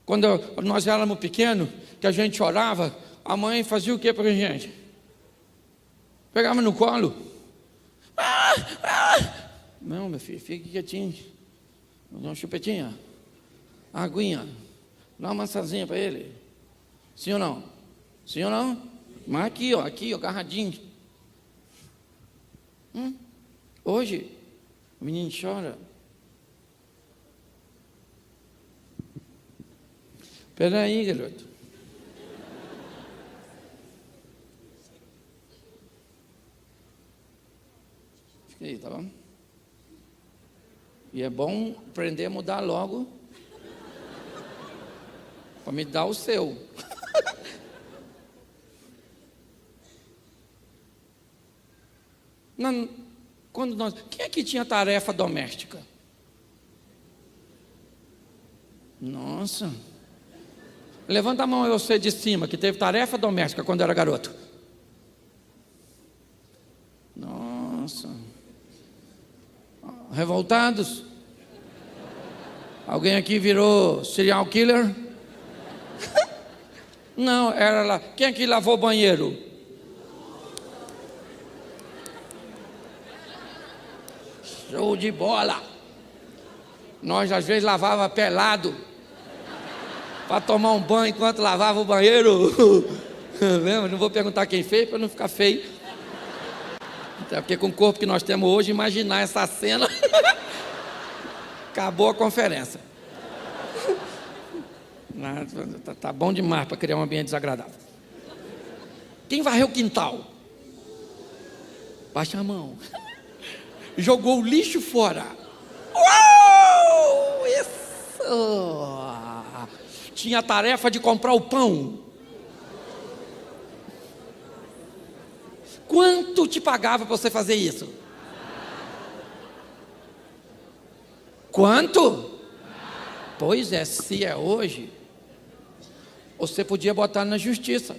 Quando nós éramos pequenos, que a gente chorava, a mãe fazia o que para a gente? Pegava no colo. Não, meu filho, fique quietinho. Dá uma chupetinha, uma aguinha, dá uma massazinha para ele. Sim ou não? Sim ou não? Mas aqui, agarradinho. Hoje, o menino chora. Espera aí, garoto. Fica aí, tá bom? E é bom aprender a mudar logo, para me dar o seu. Quem aqui tinha tarefa doméstica? Nossa. Levanta a mão aí, você de cima, que teve tarefa doméstica quando era garoto. Nossa. Revoltados? Alguém aqui virou serial killer? Não, era lá. Quem aqui lavou o banheiro? Show de bola. Nós às vezes lavava pelado para tomar um banho enquanto lavava o banheiro. Não vou perguntar quem fez para não ficar feio. Até porque com o corpo que nós temos hoje, imaginar essa cena. Acabou a conferência. Tá bom demais para criar um ambiente desagradável. Quem varreu o quintal? Baixa a mão. Jogou o lixo fora. Uau! Isso! Tinha a tarefa de comprar o pão. Quanto te pagava para você fazer isso? Quanto? Pois é, se é hoje, você podia botar na justiça.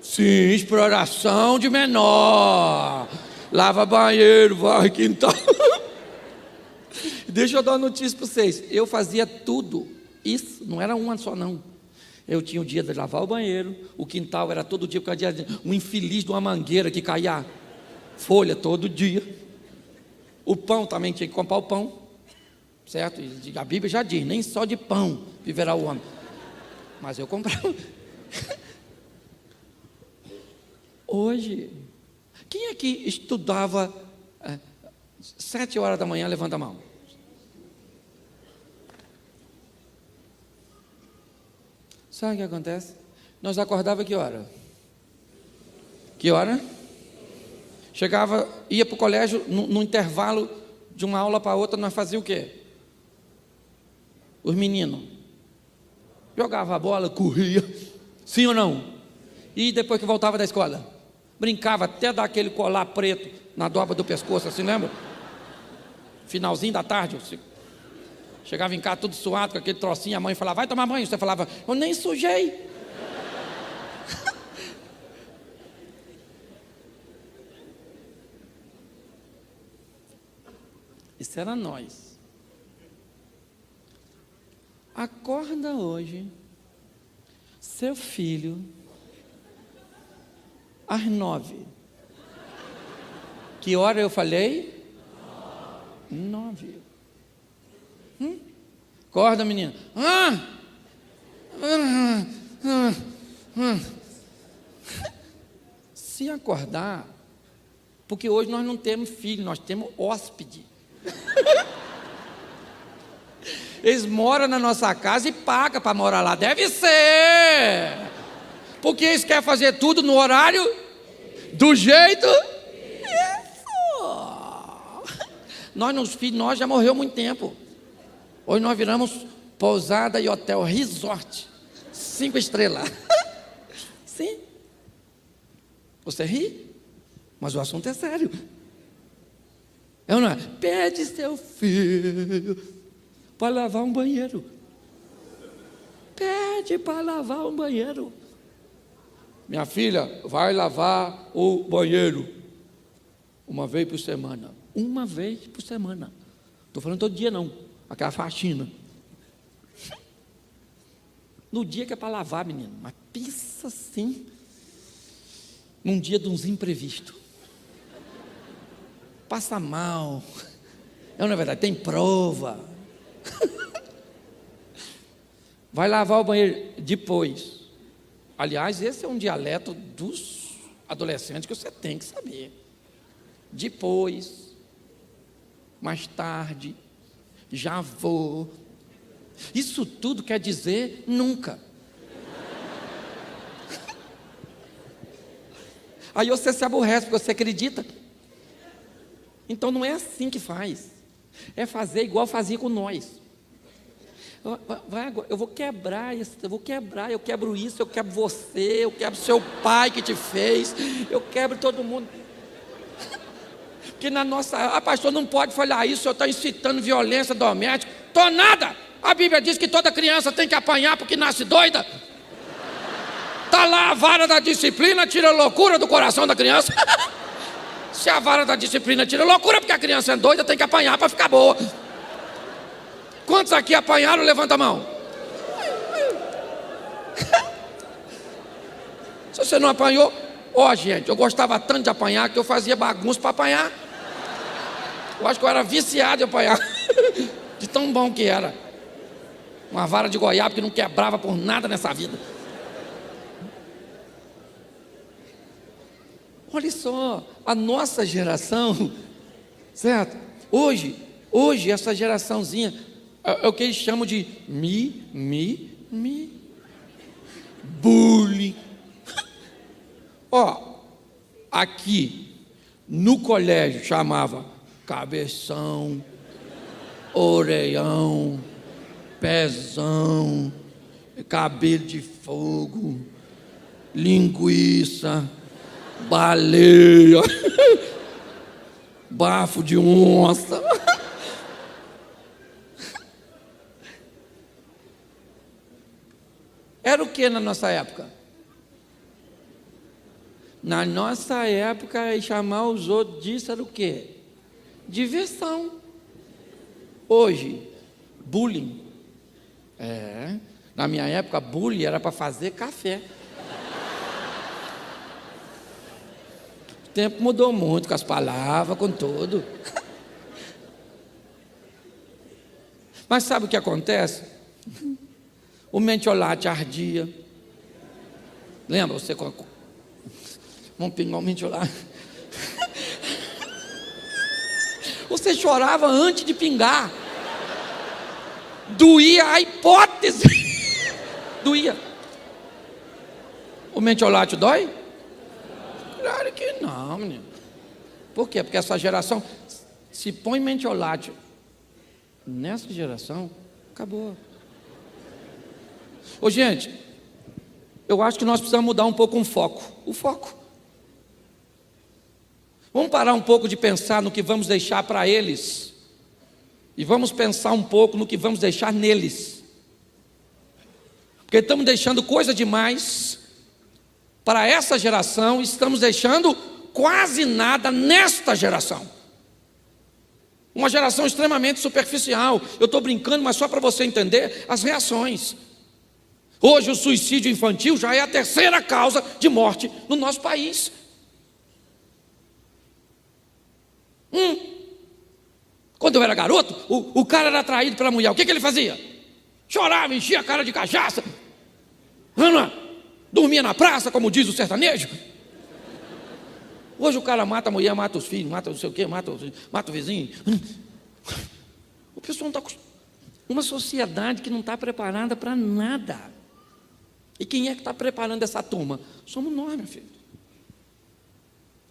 Sim, exploração de menor. Lava banheiro, varre quintal. Deixa eu dar uma notícia para vocês. Eu fazia tudo isso, não era uma só não. Eu tinha o dia de lavar o banheiro, o quintal era todo dia, porque era um infeliz de uma mangueira que caía folha todo dia. O pão também tinha que comprar o pão, certo? E a Bíblia já diz, nem só de pão viverá o homem. Mas eu comprava. Hoje, quem aqui estudava 7 horas da manhã, levanta a mão. Sabe o que acontece? Nós acordava que hora? Que hora? Chegava, ia para o colégio no intervalo de uma aula para outra, nós fazíamos o quê? Os meninos jogavam a bola, corria, sim ou não? E depois que voltava da escola, brincava até dar aquele colar preto na dobra do pescoço, assim, lembra? Finalzinho da tarde, chegava em casa tudo suado, com aquele trocinho, a mãe falava, vai tomar banho. Você falava, eu nem sujei. Isso era nós. Acorda hoje, seu filho, às 9. Que hora eu falei? 9. Acorda, menina. Se acordar, porque hoje nós não temos filho, nós temos hóspede. Eles moram na nossa casa e pagam para morar lá. Deve ser. Porque eles querem fazer tudo no horário, do jeito. Isso. Nós já morreu há muito tempo. Hoje nós viramos pousada e hotel, resort, 5 estrelas. Sim. Você ri? Mas o assunto é sério. É ou não é? Pede seu filho para lavar um banheiro. Pede para lavar um banheiro. Minha filha, vai lavar o banheiro 1 vez por semana. 1 vez por semana. Estou falando todo dia não. Aquela faxina. No dia que é para lavar, menino. Mas pensa assim. Num dia de uns imprevistos. Passa mal. Não é verdade, tem prova. Vai lavar o banheiro depois. Aliás, esse é um dialeto dos adolescentes que você tem que saber. Depois, mais tarde, já vou. Isso tudo quer dizer nunca. Aí você se aborrece porque você acredita. Então não é assim que faz. É fazer igual fazia com nós. Eu vou quebrar isso, eu quebro isso, eu quebro você, eu quebro seu pai que te fez, eu quebro todo mundo. Porque na nossa, pastor, não pode falar isso, eu estou incitando violência doméstica. Estou nada. A Bíblia diz que toda criança tem que apanhar porque nasce doida. Está lá a vara da disciplina, tira a loucura do coração da criança. Se a vara da disciplina tira a loucura porque a criança é doida, tem que apanhar para ficar boa. Quantos aqui apanharam? Levanta a mão. Se você não apanhou, gente, eu gostava tanto de apanhar que eu fazia bagunça para apanhar. Eu acho que eu era viciado em apanhar. De tão bom que era. Uma vara de goiaba que não quebrava por nada nessa vida. Olha só, a nossa geração, certo? Hoje essa geraçãozinha é o que eles chamam de bullying. Aqui no colégio chamava cabeção, orelhão, pezão, cabelo de fogo, linguiça, baleia, bafo de onça. Era o que na nossa época? Na nossa época, chamar os outros disso era o quê? Diversão. Hoje, bullying. Na minha época, bullying era para fazer café. O tempo mudou muito com as palavras, com tudo. Mas sabe o que acontece? O mentiolate ardia. Lembra você? Vamos pingar o mentiolate. Você chorava antes de pingar. Doía a hipótese. Doía. O mentiolate dói? Claro que não, menino. Por quê? Porque essa geração... Se põe mentiolate nessa geração, acabou. Ô gente, eu acho que nós precisamos mudar um pouco o foco. Vamos parar um pouco de pensar no que vamos deixar para eles e vamos pensar um pouco no que vamos deixar neles. Porque estamos deixando coisa demais para essa geração, estamos deixando quase nada nesta geração. Uma geração extremamente superficial. Eu estou brincando, mas só para você entender as reações. Hoje o suicídio infantil já é a terceira causa de morte no nosso país. Quando eu era garoto, o cara era atraído pela mulher. O que ele fazia? Chorava, enchia a cara de cachaça, dormia na praça, como diz o sertanejo. Hoje o cara mata a mulher, mata os filhos, mata não sei o quê, mata o vizinho. O pessoal não está. Uma sociedade que não está preparada para nada. E quem é que está preparando essa turma? Somos nós, meu filho.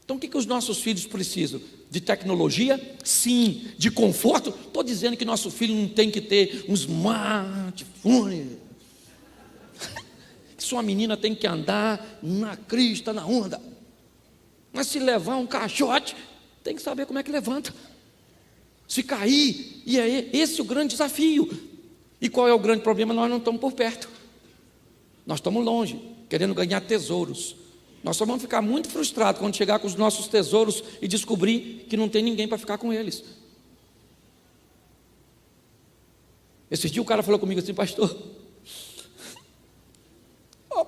Então o que os nossos filhos precisam? De tecnologia? Sim. De conforto? Estou dizendo que nosso filho não tem que ter um smartphone. Que sua menina tem que andar na crista, na onda. Mas se levar um caixote, tem que saber como é que levanta. Se cair, e é esse o grande desafio. E qual é o grande problema? Nós não estamos por perto. Nós estamos longe, querendo ganhar tesouros. Nós só vamos ficar muito frustrados quando chegar com os nossos tesouros e descobrir que não tem ninguém para ficar com eles. Esse dia o cara falou comigo assim: pastor,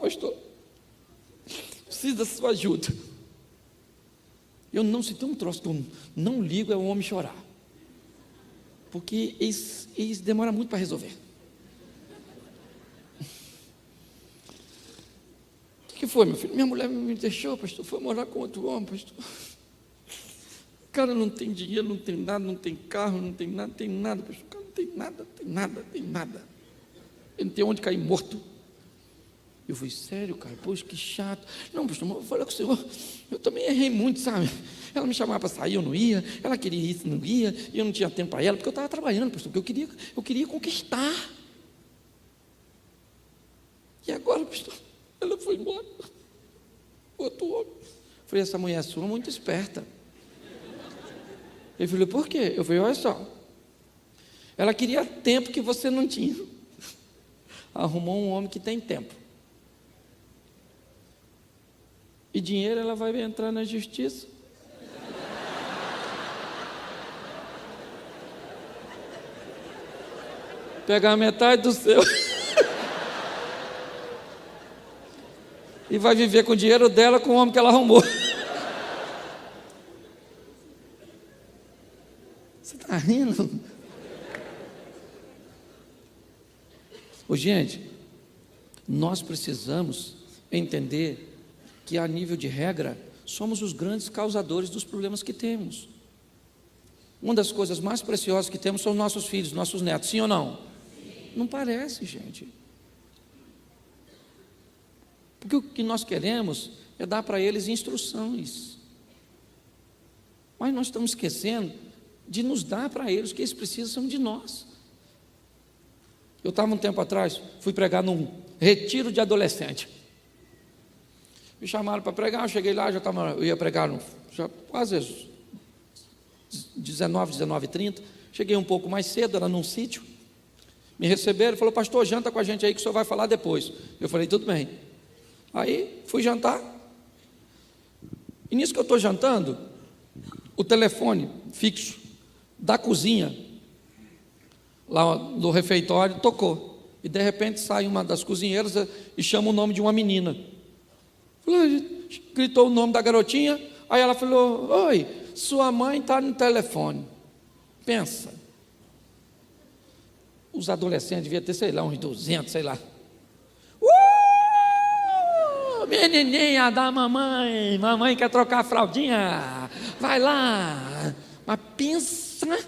pastor, preciso da sua ajuda. Eu não, se tem um troço que eu não ligo, é o homem chorar. Porque eles demoram muito para resolver. O que foi, meu filho? Minha mulher me deixou, pastor, foi morar com outro homem, pastor. O cara não tem dinheiro, não tem nada, não tem carro, não tem nada, pastor. O cara não tem nada. Ele não tem onde cair morto. Eu falei: sério, cara? Poxa, que chato. Não, pastor, eu falei com o senhor, eu também errei muito, sabe? Ela me chamava para sair, eu não ia. Ela queria isso, não ia. E eu não tinha tempo para ela, porque eu estava trabalhando, pastor, porque eu queria conquistar. E agora, pastor, ela foi embora. Outro homem. Eu falei: essa mulher sua é muito esperta. Ele falou: por quê? Eu falei: olha só, ela queria tempo que você não tinha. Arrumou um homem que tem tempo. E dinheiro, ela vai entrar na justiça. Pegar metade do seu. E vai viver com o dinheiro dela, com o homem que ela arrumou. Você está rindo? Gente, nós precisamos entender que, a nível de regra, somos os grandes causadores dos problemas que temos. Uma das coisas mais preciosas que temos são os nossos filhos, nossos netos, sim ou não? Sim. Não parece, gente. Porque o que nós queremos é dar para eles instruções. Mas nós estamos esquecendo de nos dar para eles o que eles precisam de nós. Eu estava um tempo atrás, fui pregar num retiro de adolescente. Me chamaram para pregar, eu cheguei lá, eu ia pregar já quase 19h30. Cheguei um pouco mais cedo, era num sítio. Me receberam, falou: pastor, janta com a gente aí que o senhor vai falar depois. Eu falei: tudo bem. Aí fui jantar. E nisso que eu estou jantando, o telefone fixo da cozinha, lá do refeitório, tocou. E de repente sai uma das cozinheiras e chama o nome de uma menina. Gritou o nome da garotinha. Aí ela falou: oi, sua mãe está no telefone. Pensa. Os adolescentes deviam ter, sei lá, uns 200, sei lá. Menininha da mamãe quer trocar a fraldinha, vai lá. Mas pensa,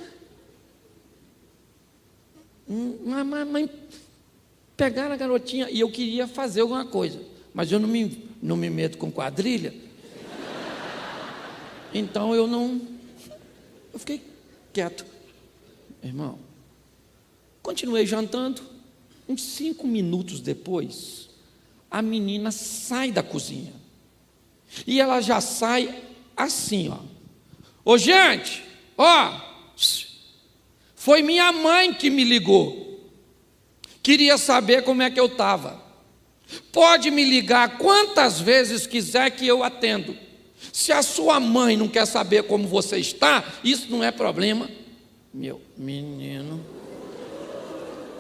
mamãe, pegaram a garotinha. E eu queria fazer alguma coisa, mas eu não me meto com quadrilha. Então eu fiquei quieto. Irmão, continuei jantando. Uns 5 minutos depois, a menina sai da cozinha. E ela já sai assim, ó. Ô gente, ó, foi minha mãe que me ligou. Queria saber como é que eu estava. Pode me ligar quantas vezes quiser que eu atendo. Se a sua mãe não quer saber como você está, isso não é problema. Meu menino,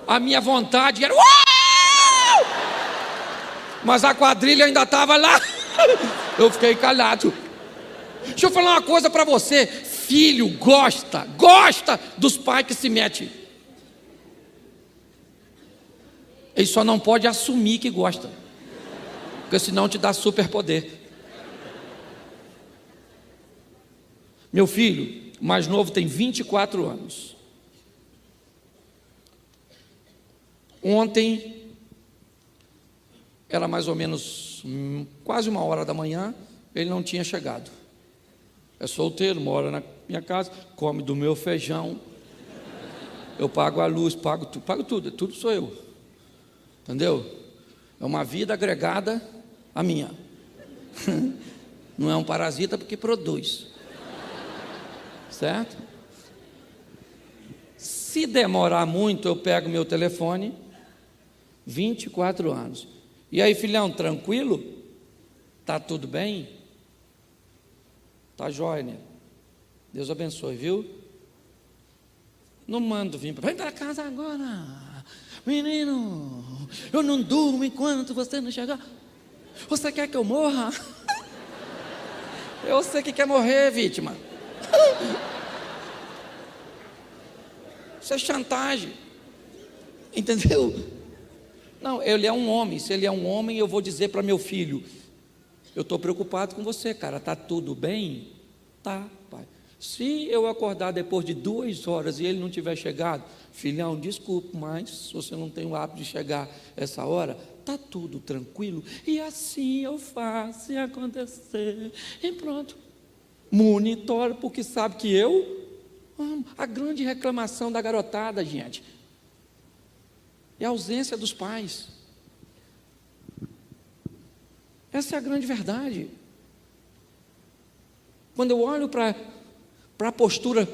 a minha vontade era... Uau! Mas a quadrilha ainda estava lá. Eu fiquei calado. Deixa eu falar uma coisa para você. Filho gosta dos pais que se metem. Ele só não pode assumir que gosta, porque senão te dá superpoder. Meu filho mais novo tem 24 anos. Ontem era mais ou menos quase 1h da manhã, ele não tinha chegado. É solteiro, mora na minha casa, come do meu feijão. Eu pago a luz, pago tudo sou eu. Entendeu? É uma vida agregada à minha. Não é um parasita porque produz. Certo? Se demorar muito, eu pego meu telefone, 24 anos. E aí, filhão, tranquilo? Tá tudo bem? Tá jóia, né? Deus abençoe, viu? Não mando vir vem para casa agora. Menino, eu não durmo enquanto você não chegar. Você quer que eu morra? Eu sei que quer morrer, vítima. Isso é chantagem. Entendeu? Não, ele é um homem. Se ele é um homem, eu vou dizer para meu filho: eu estou preocupado com você, cara. Está tudo bem? Tá, pai. Se eu acordar depois de 2 horas e ele não tiver chegado, filhão, desculpe, mas se você não tem o hábito de chegar essa hora, está tudo tranquilo. E assim eu faço e acontecer. E pronto. Monitoro, porque sabe que eu amo. A grande reclamação da garotada, gente, é a ausência dos pais. Essa é a grande verdade. Quando eu olho para a postura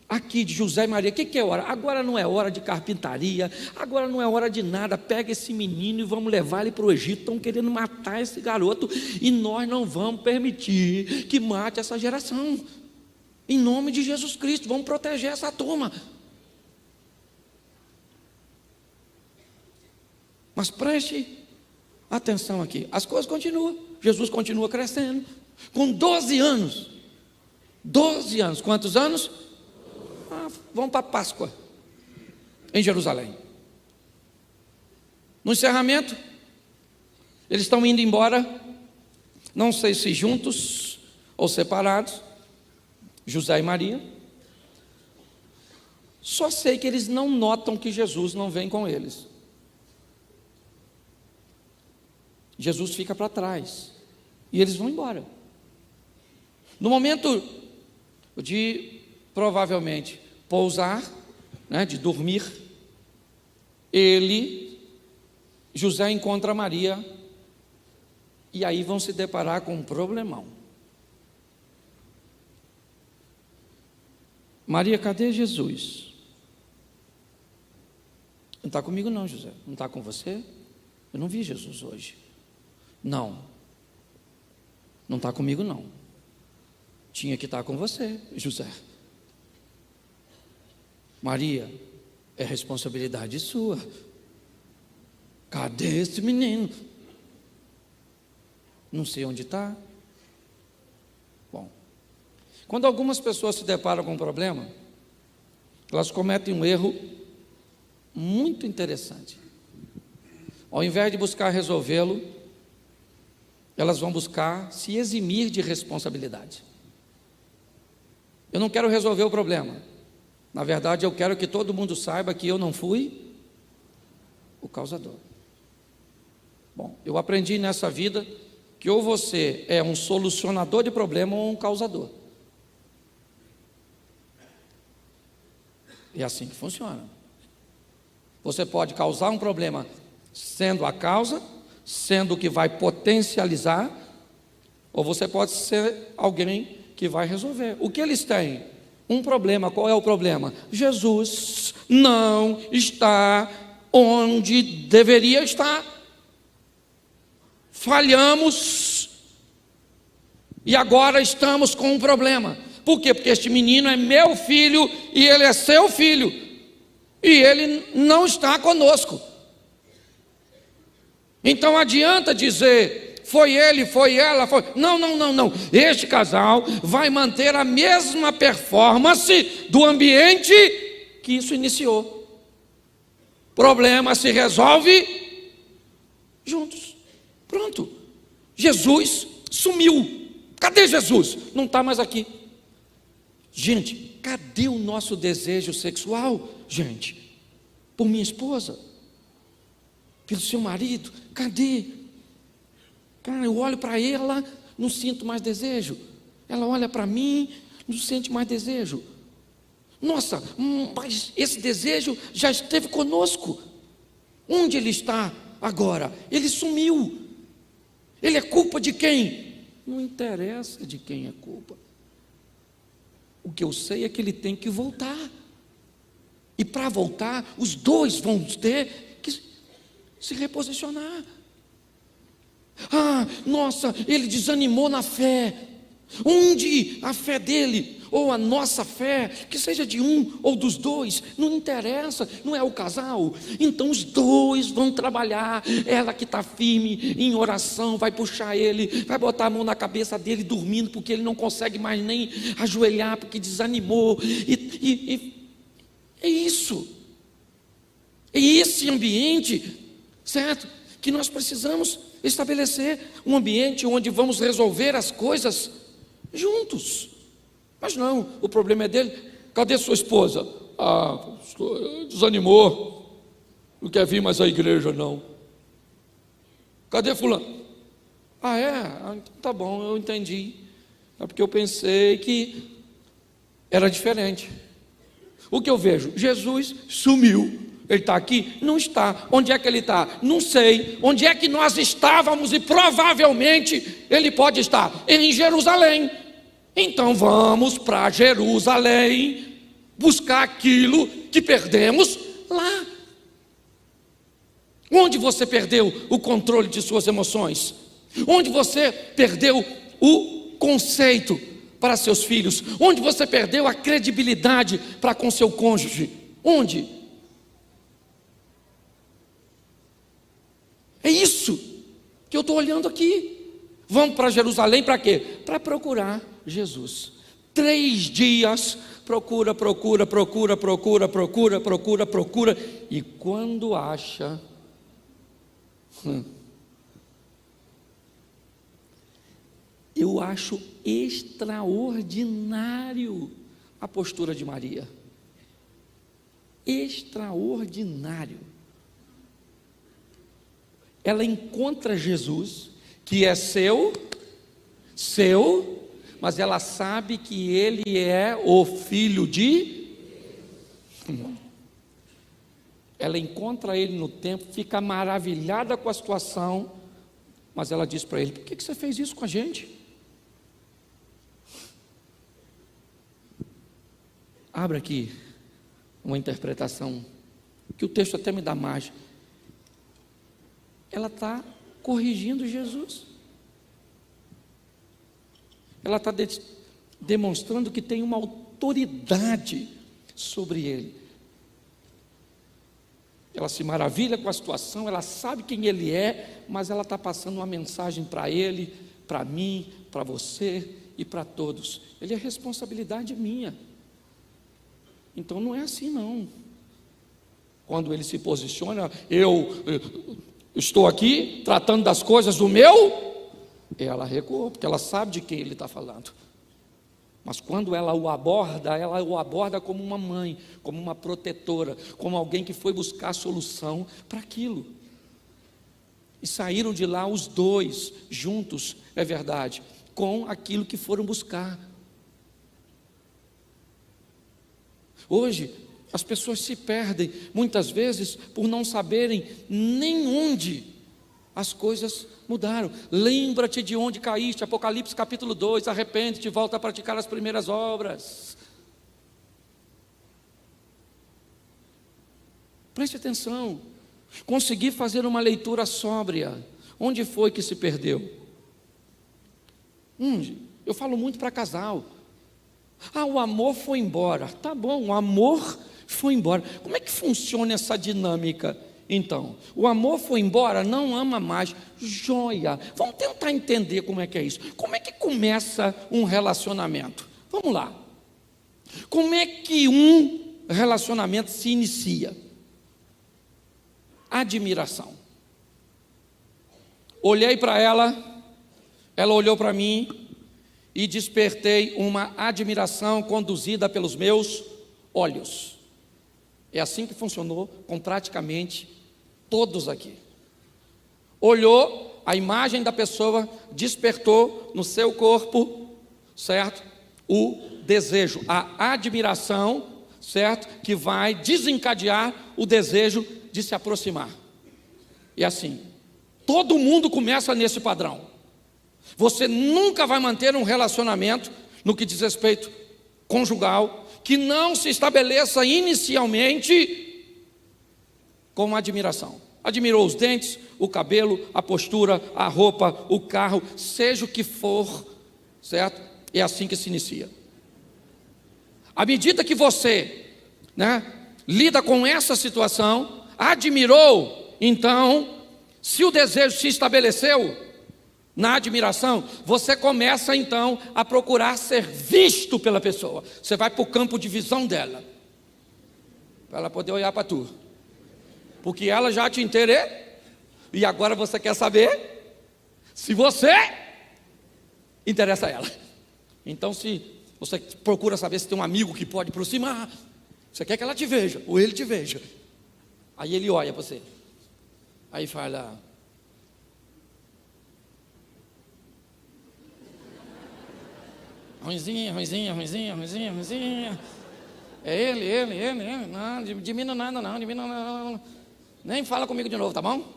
aqui de José e Maria, o que é hora? Agora não é hora de carpintaria, agora não é hora de nada. Pega esse menino e vamos levar ele para o Egito. Estão querendo matar esse garoto e nós não vamos permitir que mate essa geração. Em nome de Jesus Cristo, vamos proteger essa turma. Mas preste atenção aqui, as coisas continuam, Jesus continua crescendo, com 12 anos, quantos anos? Vão para a Páscoa, em Jerusalém. No encerramento, eles estão indo embora, não sei se juntos ou separados, José e Maria. Só sei que eles não notam que Jesus não vem com eles. Jesus fica para trás e eles vão embora. No momento de provavelmente pousar, né, de dormir, José encontra Maria e aí vão se deparar com um problemão. Maria, cadê Jesus? Não está comigo não, José. Não está com você? Eu não vi Jesus hoje. Não está comigo não. Tinha que estar com você, José. Maria, é responsabilidade sua. Cadê esse menino? Não sei onde está. Bom, quando algumas pessoas se deparam com um problema, elas cometem um erro muito interessante. Ao invés de buscar resolvê-lo, elas vão buscar se eximir de responsabilidade. Eu não quero resolver o problema. Na verdade, eu quero que todo mundo saiba que eu não fui o causador. Bom, eu aprendi nessa vida que ou você é um solucionador de problema ou um causador. É assim que funciona. Você pode causar um problema sendo a causa, sendo o que vai potencializar, ou você pode ser alguém que vai resolver. O que eles têm? Um problema. Qual é o problema? Jesus não está onde deveria estar. Falhamos e agora estamos com um problema. Por quê? Porque este menino é meu filho e ele é seu filho e ele não está conosco. Então adianta dizer foi ele, foi ela, foi... Não. Este casal vai manter a mesma performance do ambiente que isso iniciou. Problema se resolve juntos. Pronto. Jesus sumiu. Cadê Jesus? Não está mais aqui. Gente, cadê o nosso desejo sexual? Gente, por minha esposa, pelo seu marido, cadê? Cara, eu olho para ela, não sinto mais desejo. Ela olha para mim, não sente mais desejo. Nossa, mas esse desejo já esteve conosco. Onde ele está agora? Ele sumiu. Ele é culpa de quem? Não interessa de quem é culpa. O que eu sei é que ele tem que voltar. E para voltar, os dois vão ter que se reposicionar. Nossa, ele desanimou na fé. Onde a fé dele, ou a nossa fé, que seja de um ou dos dois, não interessa, não é o casal. Então os dois vão trabalhar. Ela que está firme em oração, vai puxar ele, vai botar a mão na cabeça dele dormindo, porque ele não consegue mais nem ajoelhar, porque desanimou. É isso. É esse ambiente, certo? Que nós precisamos estabelecer um ambiente onde vamos resolver as coisas juntos. Mas não, o problema é dele. Cadê sua esposa? Desanimou, não quer vir mais à igreja não. Cadê fulano? Então tá bom, eu entendi. É porque eu pensei que era diferente. O que eu vejo? Jesus sumiu. Ele está aqui? Não está. Onde é que ele está? Não sei. Onde é que nós estávamos e provavelmente ele pode estar? Em Jerusalém. Então vamos para Jerusalém buscar aquilo que perdemos lá. Onde você perdeu o controle de suas emoções? Onde você perdeu o conceito para seus filhos? Onde você perdeu a credibilidade para com seu cônjuge? Onde? É isso que eu estou olhando aqui. Vamos para Jerusalém para quê? Para procurar Jesus. 3 dias, procura. E quando acha, eu acho extraordinário a postura de Maria. Extraordinário. Ela encontra Jesus, que é seu, mas ela sabe que ele é o filho de... Ela encontra ele no templo, fica maravilhada com a situação, mas ela diz para ele: por que você fez isso com a gente? Abra aqui uma interpretação, que o texto até me dá mais. Ela está corrigindo Jesus. Ela está demonstrando que tem uma autoridade sobre ele. Ela se maravilha com a situação, ela sabe quem ele é, mas ela está passando uma mensagem para ele, para mim, para você e para todos. Ele é responsabilidade minha. Então não é assim não. Quando ele se posiciona, eu estou aqui tratando das coisas do meu, ela recuou, porque ela sabe de quem ele está falando. Mas quando ela o aborda como uma mãe, como uma protetora, como alguém que foi buscar solução para aquilo. E saíram de lá os dois juntos, é verdade, com aquilo que foram buscar. Hoje, As pessoas se perdem, muitas vezes, por não saberem nem onde as coisas mudaram. Lembra-te de onde caíste, Apocalipse capítulo 2, arrepende-te e volta a praticar as primeiras obras. Preste atenção, consegui fazer uma leitura sóbria. Onde foi que se perdeu? Eu falo muito para casal. O amor foi embora. Tá bom, o amor foi embora. Como é que funciona essa dinâmica? Então, o amor foi embora, não ama mais. Joia. Vamos tentar entender como é que é isso. Como é que começa um relacionamento? Vamos lá. Como é que um relacionamento se inicia? Admiração. Olhei para ela, ela olhou para mim e despertei uma admiração conduzida pelos meus olhos. É assim que funcionou com praticamente todos aqui. Olhou, a imagem da pessoa despertou no seu corpo, certo? O desejo, a admiração, certo? Que vai desencadear o desejo de se aproximar. E assim, todo mundo começa nesse padrão. Você nunca vai manter um relacionamento no que diz respeito conjugal que não se estabeleça inicialmente com admiração. Admirou os dentes, o cabelo, a postura, a roupa, o carro, seja o que for, certo? É assim que se inicia. À medida que você, lida com essa situação, admirou, então, se o desejo se estabeleceu na admiração, você começa então a procurar ser visto pela pessoa. Você vai para o campo de visão dela, para ela poder olhar para tu, porque ela já te interessou, e agora você quer saber se você interessa a ela. Então, se você procura saber se tem um amigo que pode aproximar, você quer que ela te veja, ou ele te veja. Aí ele olha para você, aí fala: ruinzinha. É ele. Não, de mim não nada não, de mim não. Nem fala comigo de novo, tá bom?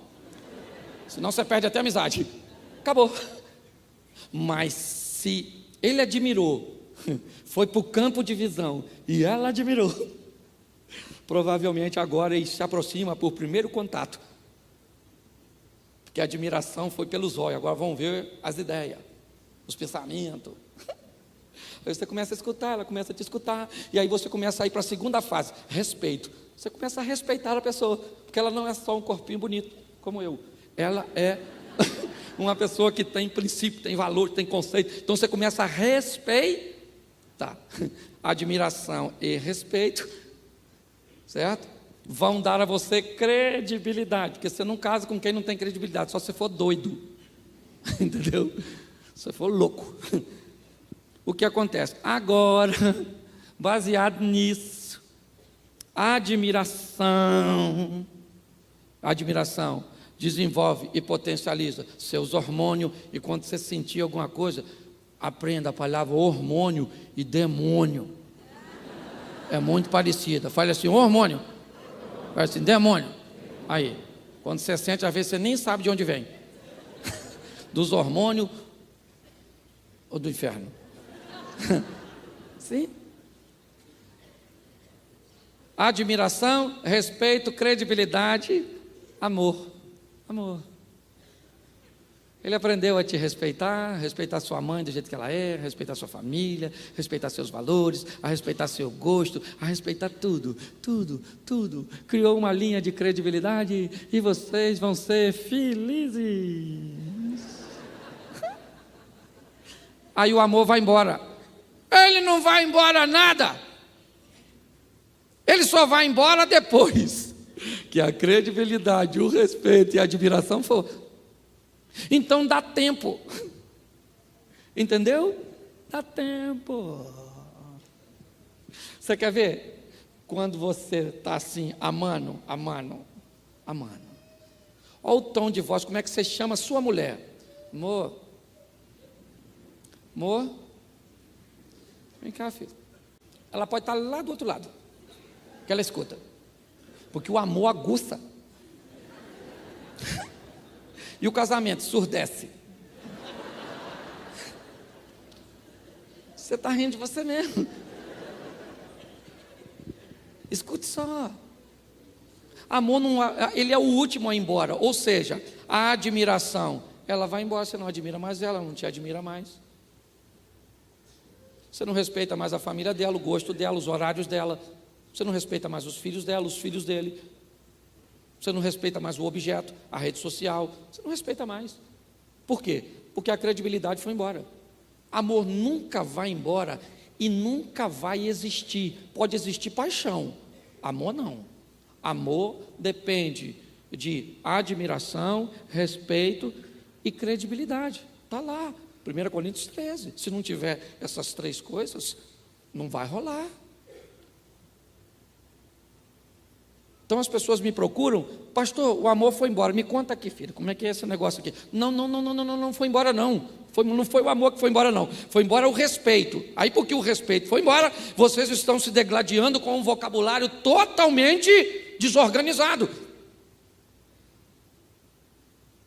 Senão você perde até a amizade. Acabou. Mas se ele admirou, foi para o campo de visão, e ela admirou, provavelmente agora ele se aproxima por primeiro contato, porque a admiração foi pelos olhos. Agora vamos ver as ideias, os pensamentos. Aí você começa a escutar, ela começa a te escutar, e aí você começa a ir para a segunda fase, respeito. Você começa a respeitar a pessoa, porque ela não é só um corpinho bonito, como eu. Ela é uma pessoa que tem princípio, tem valor, tem conceito. Então você começa a respeitar. Admiração e respeito, certo? Vão dar a você credibilidade, porque você não casa com quem não tem credibilidade, só se for doido. Entendeu? Se for louco. O que acontece? Agora, baseado nisso, admiração desenvolve e potencializa seus hormônios, e quando você sentir alguma coisa, aprenda a palavra hormônio e demônio. É muito parecida. Fale assim: hormônio. Fale assim: demônio. Aí, quando você sente, às vezes você nem sabe de onde vem. Dos hormônios ou do inferno. Sim. Admiração, respeito, credibilidade, amor. Ele aprendeu a te respeitar sua mãe do jeito que ela é, respeitar sua família, respeitar seus valores, a respeitar seu gosto, a respeitar tudo. Criou uma linha de credibilidade e vocês vão ser felizes. Aí o amor vai embora. Ele não vai embora nada. Ele só vai embora depois que a credibilidade, o respeito e a admiração for. Então dá tempo. Entendeu? Dá tempo. Você quer ver? Quando você está assim, amando. Olha o tom de voz, como é que você chama a sua mulher? Amor, vem cá, filho. Ela pode estar lá do outro lado. que ela escuta. Porque o amor aguça. E o casamento surdece. Você está rindo de você mesmo. Escute só. Amor não, ele é o último a ir embora. Ou seja, a admiração, ela vai embora, você não admira mais ela, não te admira mais. Você não respeita mais a família dela, o gosto dela, os horários dela. Você não respeita mais os filhos dela, os filhos dele. Você não respeita mais o objeto, a rede social. Você não respeita mais. Por quê? Porque a credibilidade foi embora. Amor nunca vai embora e nunca vai existir. Pode existir paixão. Amor não. Amor depende de admiração, respeito e credibilidade. Está lá. 1 Coríntios 13. Se não tiver essas três coisas, não vai rolar. Então as pessoas me procuram, pastor, o amor foi embora. Me conta aqui, filho, como é que é esse negócio aqui? Não foi embora não. Não foi o amor que foi embora não. Foi embora o respeito. Aí porque o respeito foi embora, vocês estão se degladiando com um vocabulário totalmente desorganizado.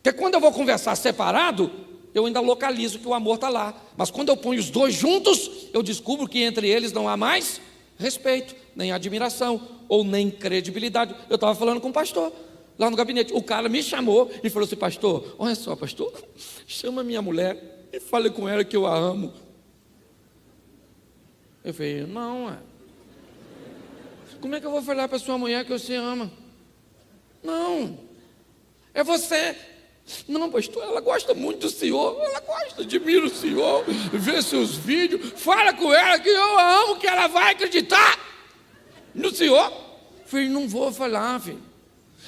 Porque quando eu vou conversar separado, eu ainda localizo que o amor está lá. Mas quando eu ponho os dois juntos, eu descubro que entre eles não há mais respeito, nem admiração, ou nem credibilidade. Eu estava falando com o pastor, lá no gabinete. O cara me chamou e falou assim, pastor, olha só, pastor, chama minha mulher e fale com ela que eu a amo. Eu falei, não, como é que eu vou falar para sua mulher que você ama? Não, é você. Não, pastor, ela gosta muito do senhor, ela gosta, admira o senhor, vê seus vídeos, fala com ela que eu a amo, que ela vai acreditar no senhor. Filho, não vou falar, filho,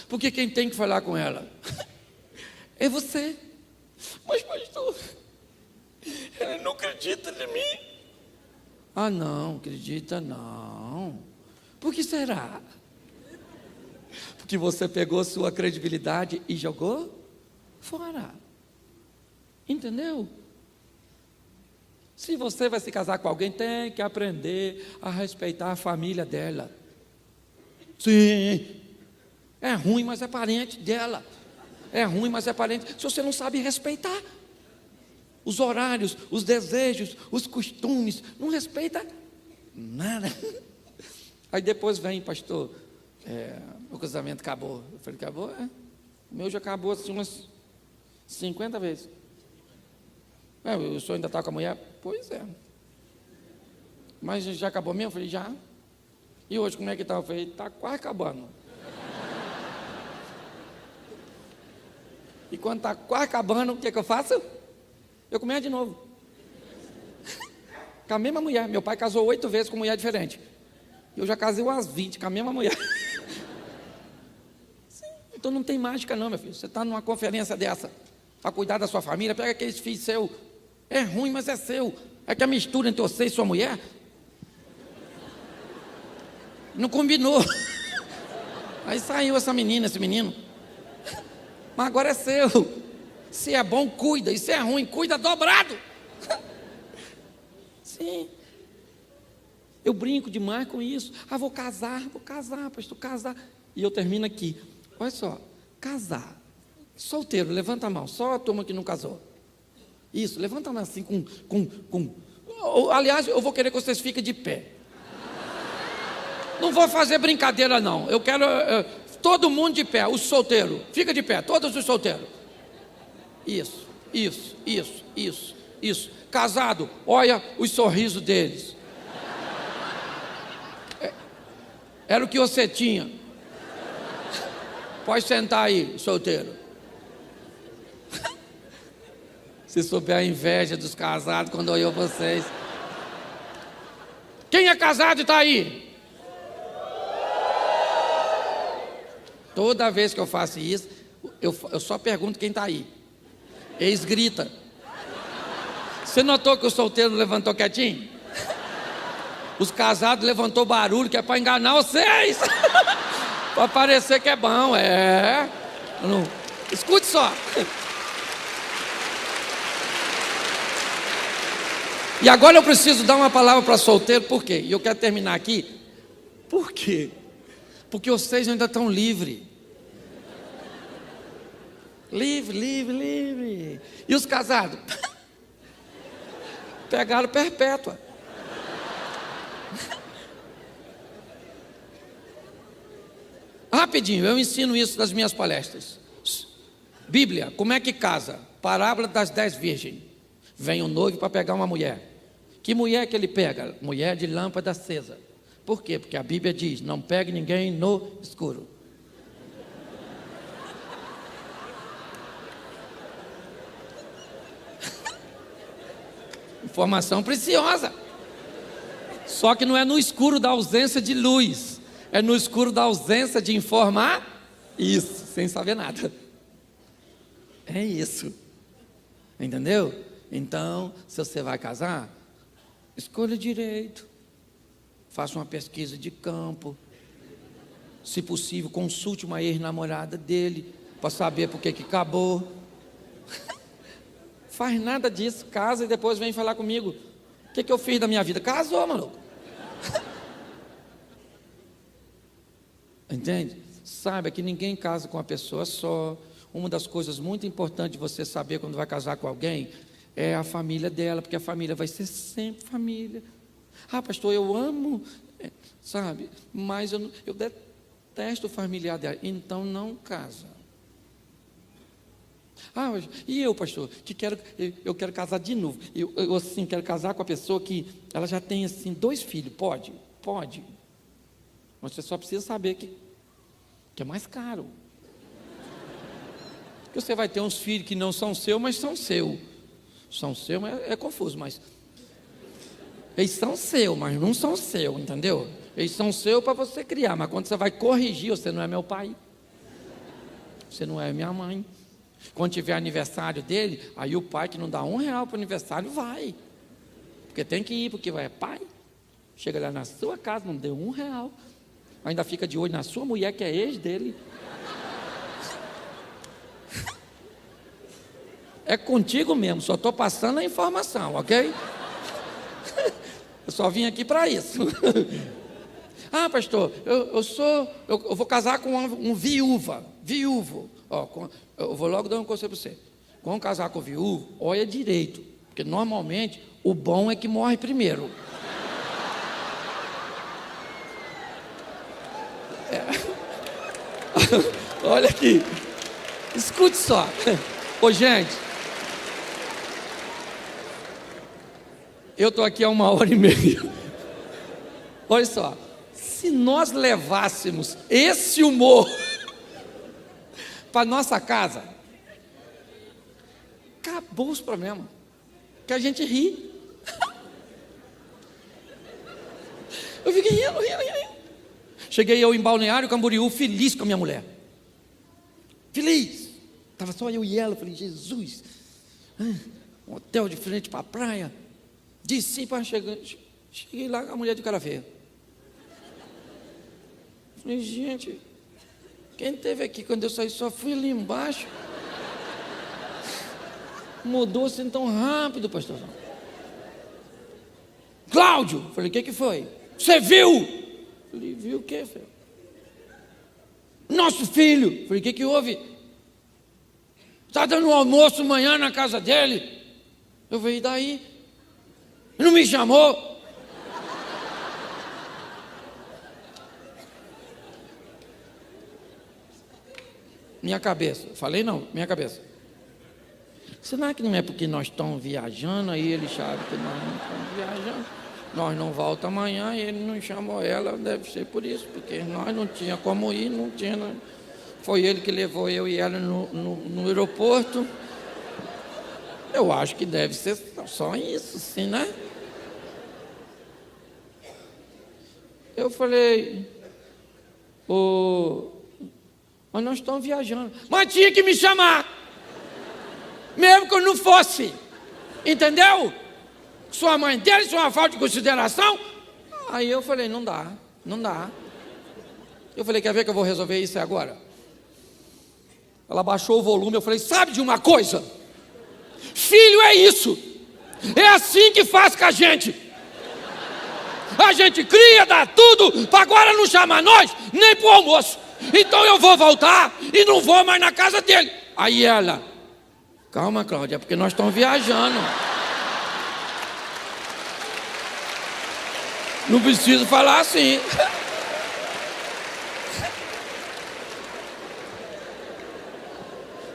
porque quem tem que falar com ela é você. Mas pastor, ela não acredita em mim. Ah não, acredita não. Por que será? Porque você pegou sua credibilidade e jogou fora. Entendeu? Se você vai se casar com alguém, tem que aprender a respeitar a família dela. Sim, é ruim, mas é parente dela. É ruim, mas é parente. Se você não sabe respeitar os horários, os desejos, os costumes, não respeita nada. Aí depois vem, pastor, o casamento acabou. Eu falei, acabou? O meu já acabou assim umas 50 vezes. O senhor ainda está com a mulher? Pois é. Mas já acabou mesmo? Eu falei, já. E hoje como é que está? Eu falei, está quase acabando. E quando está quase acabando, o que eu faço? Eu começo de novo. Com a mesma mulher. Meu pai casou 8 vezes com mulher diferente. Eu já casei umas 20 com a mesma mulher. Sim. Então não tem mágica não, meu filho. Você está numa conferência dessa, para cuidar da sua família, pega aqueles filhos seus. É ruim, mas é seu. É que a mistura entre você e sua mulher não combinou. Aí saiu essa menina, esse menino. Mas agora é seu. Se é bom, cuida. E se é ruim, cuida dobrado. Sim. Eu brinco demais com isso. Vou casar, pastor, casar. E eu termino aqui. Olha só, casar. Solteiro, levanta a mão. Só a turma que não casou. Isso, levanta a mão assim Aliás, eu vou querer que vocês fiquem de pé. Não vou fazer brincadeira não. Eu quero todo mundo de pé, os solteiros. Fica de pé, todos os solteiros. Isso. Casado, olha os sorrisos deles. Era o que você tinha. Pode sentar aí, solteiro. Se souber a inveja dos casados quando olhou vocês. Quem é casado e está aí? Toda vez que eu faço isso, eu só pergunto quem está aí. Eles gritam. Você notou que o solteiro levantou quietinho? Os casados levantou barulho, que é para enganar vocês. Para parecer que é bom, Não. Escute só. E agora eu preciso dar uma palavra para solteiro, por quê? E eu quero terminar aqui. Por quê? Porque vocês ainda estão livres. Livre. E os casados? Pegaram perpétua. Rapidinho, eu ensino isso nas minhas palestras. Bíblia, como é que casa? Parábola das 10 virgens. Vem o noivo para pegar uma mulher. Que mulher que ele pega? Mulher de lâmpada acesa. Por quê? Porque a Bíblia diz, não pegue ninguém no escuro. Informação preciosa. Só que não é no escuro da ausência de luz. É no escuro da ausência de informar. Isso, sem saber nada. É isso. Entendeu? Então, se você vai casar, escolha direito. Faça uma pesquisa de campo. Se possível, consulte uma ex-namorada dele para saber por que acabou. Faz nada disso, casa e depois vem falar comigo. O que eu fiz da minha vida? Casou, maluco. Entende? Saiba que ninguém casa com uma pessoa só. Uma das coisas muito importantes de você saber quando vai casar com alguém é a família dela, porque a família vai ser sempre família. Ah, pastor, eu amo, sabe, mas eu detesto o familiar dela. Então não casa. Ah, e eu, pastor, eu quero casar de novo. Eu assim, quero casar com a pessoa que ela já tem assim 2 filhos. Pode. Mas você só precisa saber que é mais caro. Porque você vai ter uns filhos que não são seus, mas são seus. São seus, mas é confuso, mas eles são seus, mas não são seus, entendeu? Eles são seus para você criar, mas quando você vai corrigir, você não é meu pai. Você não é minha mãe. Quando tiver aniversário dele, aí o pai que não dá R$1 para o aniversário vai. Porque tem que ir, porque é pai. Chega lá na sua casa, não deu R$1. Ainda fica de olho na sua mulher, que é ex dele. É contigo mesmo, só estou passando a informação, ok? Eu só vim aqui para isso. Ah, pastor, eu vou casar com um viúvo. Ó, eu vou logo dar um conselho para você. Quando casar com viúvo, olha direito, porque normalmente o bom é que morre primeiro. Olha aqui, escute só. Ô, gente, eu estou aqui há 1h30. Olha só, se nós levássemos esse humor para nossa casa, acabou os problemas, que a gente ri. Eu fiquei rindo. Cheguei eu em Balneário Camboriú, feliz com a minha mulher. Feliz. Estava só eu e ela. Falei, Jesus, um hotel de frente para a praia. Desci para chegar. Cheguei lá, a mulher de cara feia. Falei, gente, quem esteve aqui quando eu saí só fui ali embaixo. Mudou assim tão rápido, pastorzão. Cláudio! Falei, o que foi? Você viu? Falei, viu o quê, filho? Nosso filho! Falei, o que houve? Está dando um almoço amanhã na casa dele. Eu falei, e daí? Não me chamou? Minha cabeça. Falei não, minha cabeça. Será que não é porque nós estamos viajando, aí ele sabe que nós não estamos viajando? Nós não voltamos amanhã e ele não chamou ela, deve ser por isso, porque nós não tinha como ir, não tinha. Foi ele que levou eu e ela no aeroporto. Eu acho que deve ser só isso, sim, né? Eu falei, mas nós estamos viajando. Mas tinha que me chamar, mesmo que eu não fosse, entendeu? Sua mãe dele, isso é uma falta de consideração. Aí eu falei, não dá. Eu falei, quer ver que eu vou resolver isso agora? Ela baixou o volume, eu falei, sabe de uma coisa? Filho é isso. É assim que faz com a gente. A gente cria, dá tudo, para agora não chama nós nem para o almoço. Então eu vou voltar e não vou mais na casa dele. Aí ela: calma, Cláudia, é porque nós estamos viajando. Não preciso falar assim.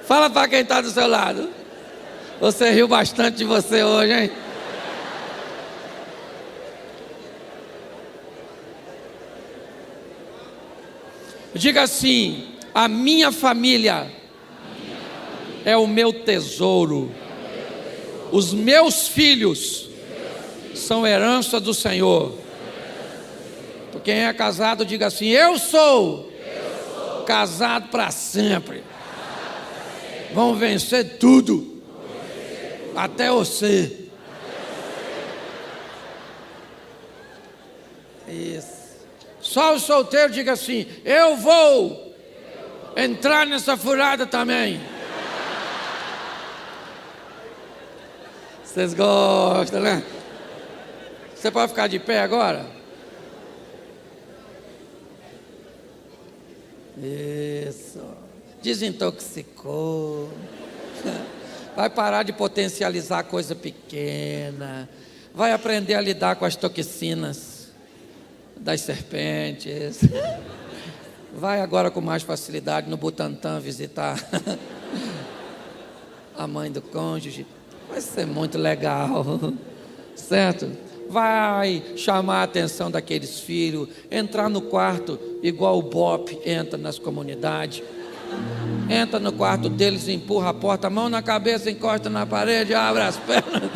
Fala para quem está do seu lado. Você riu bastante de você hoje, hein? Diga assim: a minha família é o meu tesouro. Os meus filhos são herança do Senhor. Quem é casado, diga assim: eu sou casado para sempre. Vão vencer tudo, até você. Isso. Só o solteiro, diga assim: eu vou entrar nessa furada também. Vocês gostam, né? Você pode ficar de pé agora? Isso. Desintoxicou. Vai parar de potencializar coisa pequena. Vai aprender a lidar com as toxinas das serpentes. Vai agora com mais facilidade no Butantã visitar a mãe do cônjuge. Vai ser muito legal, certo? Vai chamar a atenção daqueles filhos, entrar no quarto igual o Bop entra nas comunidades. Entra no quarto deles, empurra a porta, mão na cabeça, encosta na parede, abre as pernas,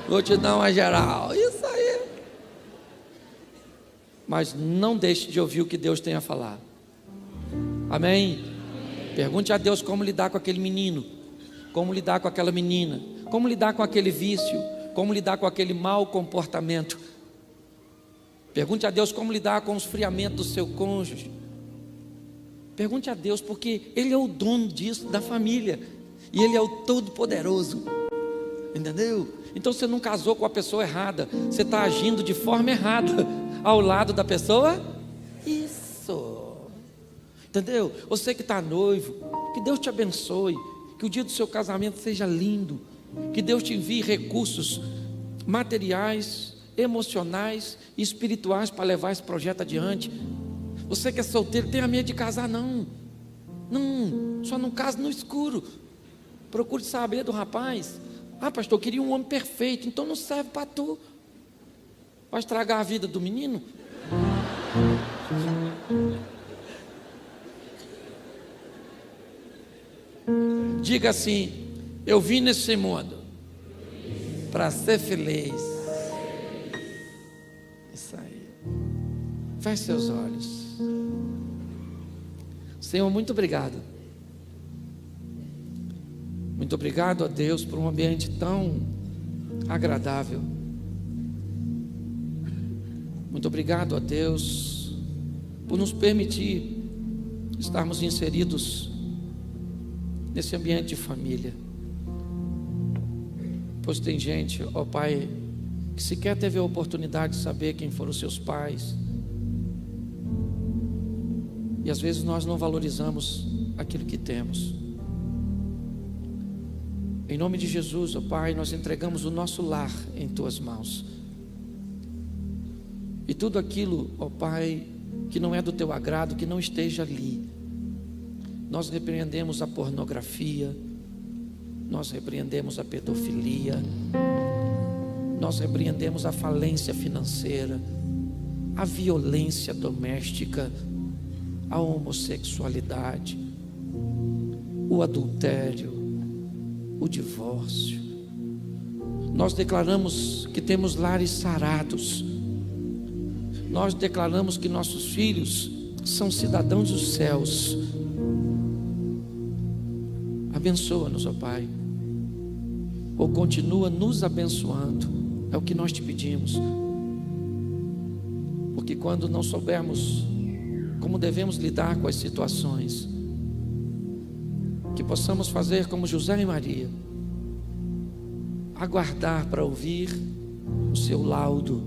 vou te dar uma geral. Isso aí. Mas não deixe de ouvir o que Deus tem a falar. Amém? Pergunte a Deus como lidar com aquele menino, como lidar com aquela menina, como lidar com aquele vício, como lidar com aquele mau comportamento. Pergunte a Deus como lidar com o esfriamento do seu cônjuge. Pergunte a Deus, porque Ele é o dono disso, da família, e Ele é o Todo-Poderoso. Entendeu? Então você não casou com a pessoa errada, você está agindo de forma errada ao lado da pessoa. Isso. Entendeu? Você que está noivo, que Deus te abençoe, que o dia do seu casamento seja lindo, que Deus te envie recursos materiais, emocionais e espirituais para levar esse projeto adiante. Você que é solteiro, tenha medo de casar, não. Não, só não case no escuro. Procure saber do rapaz. Ah, pastor, eu queria um homem perfeito, então não serve para tu. Vai estragar a vida do menino? Diga assim: eu vim nesse mundo para ser feliz. Isso aí. Feche seus olhos. Senhor, muito obrigado. Muito obrigado a Deus por um ambiente tão agradável. Muito obrigado a Deus por nos permitir estarmos inseridos nesse ambiente de família. Pois tem gente, ó Pai, que sequer teve a oportunidade de saber quem foram os seus pais. E às vezes nós não valorizamos aquilo que temos. Em nome de Jesus, ó Pai, nós entregamos o nosso lar em Tuas mãos. E tudo aquilo, ó Pai, que não é do Teu agrado, que não esteja ali. Nós repreendemos a pornografia, nós repreendemos a pedofilia, nós repreendemos a falência financeira, a violência doméstica, a homossexualidade, o adultério, o divórcio. Nós declaramos que temos lares sarados. Nós declaramos que nossos filhos são cidadãos dos céus. Abençoa-nos, ó Pai, ou continua nos abençoando, é o que nós te pedimos, porque quando não soubermos como devemos lidar com as situações, que possamos fazer como José e Maria, aguardar para ouvir o seu laudo,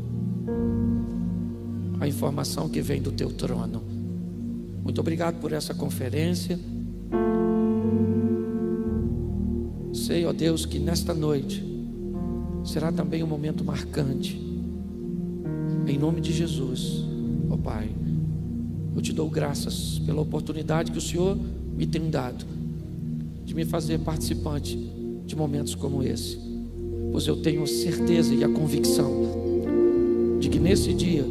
a informação que vem do teu trono. Muito obrigado por essa conferência. Sei, ó Deus, que nesta noite será também um momento marcante. Em nome de Jesus, ó Pai, eu te dou graças pela oportunidade que o Senhor me tem dado de me fazer participante de momentos como esse, pois eu tenho certeza e a convicção de que nesse dia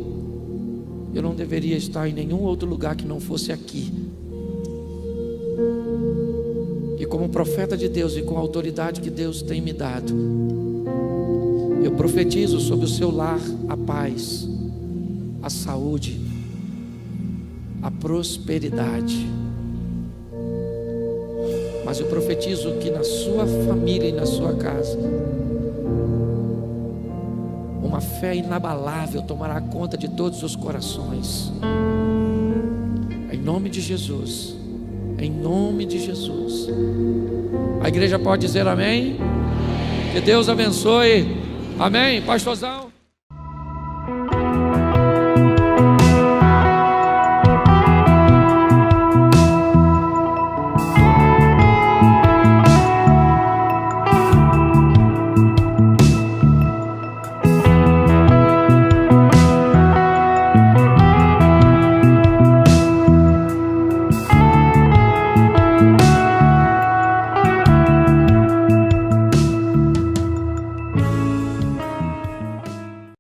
eu não deveria estar em nenhum outro lugar que não fosse aqui. E como profeta de Deus e com a autoridade que Deus tem me dado, eu profetizo sobre o seu lar a paz, a saúde, a prosperidade. Mas eu profetizo que na sua família e na sua casa, uma fé inabalável tomará conta de todos os corações. Em nome de Jesus. Em nome de Jesus. A igreja pode dizer amém? Que Deus abençoe. Amém, pastorzão.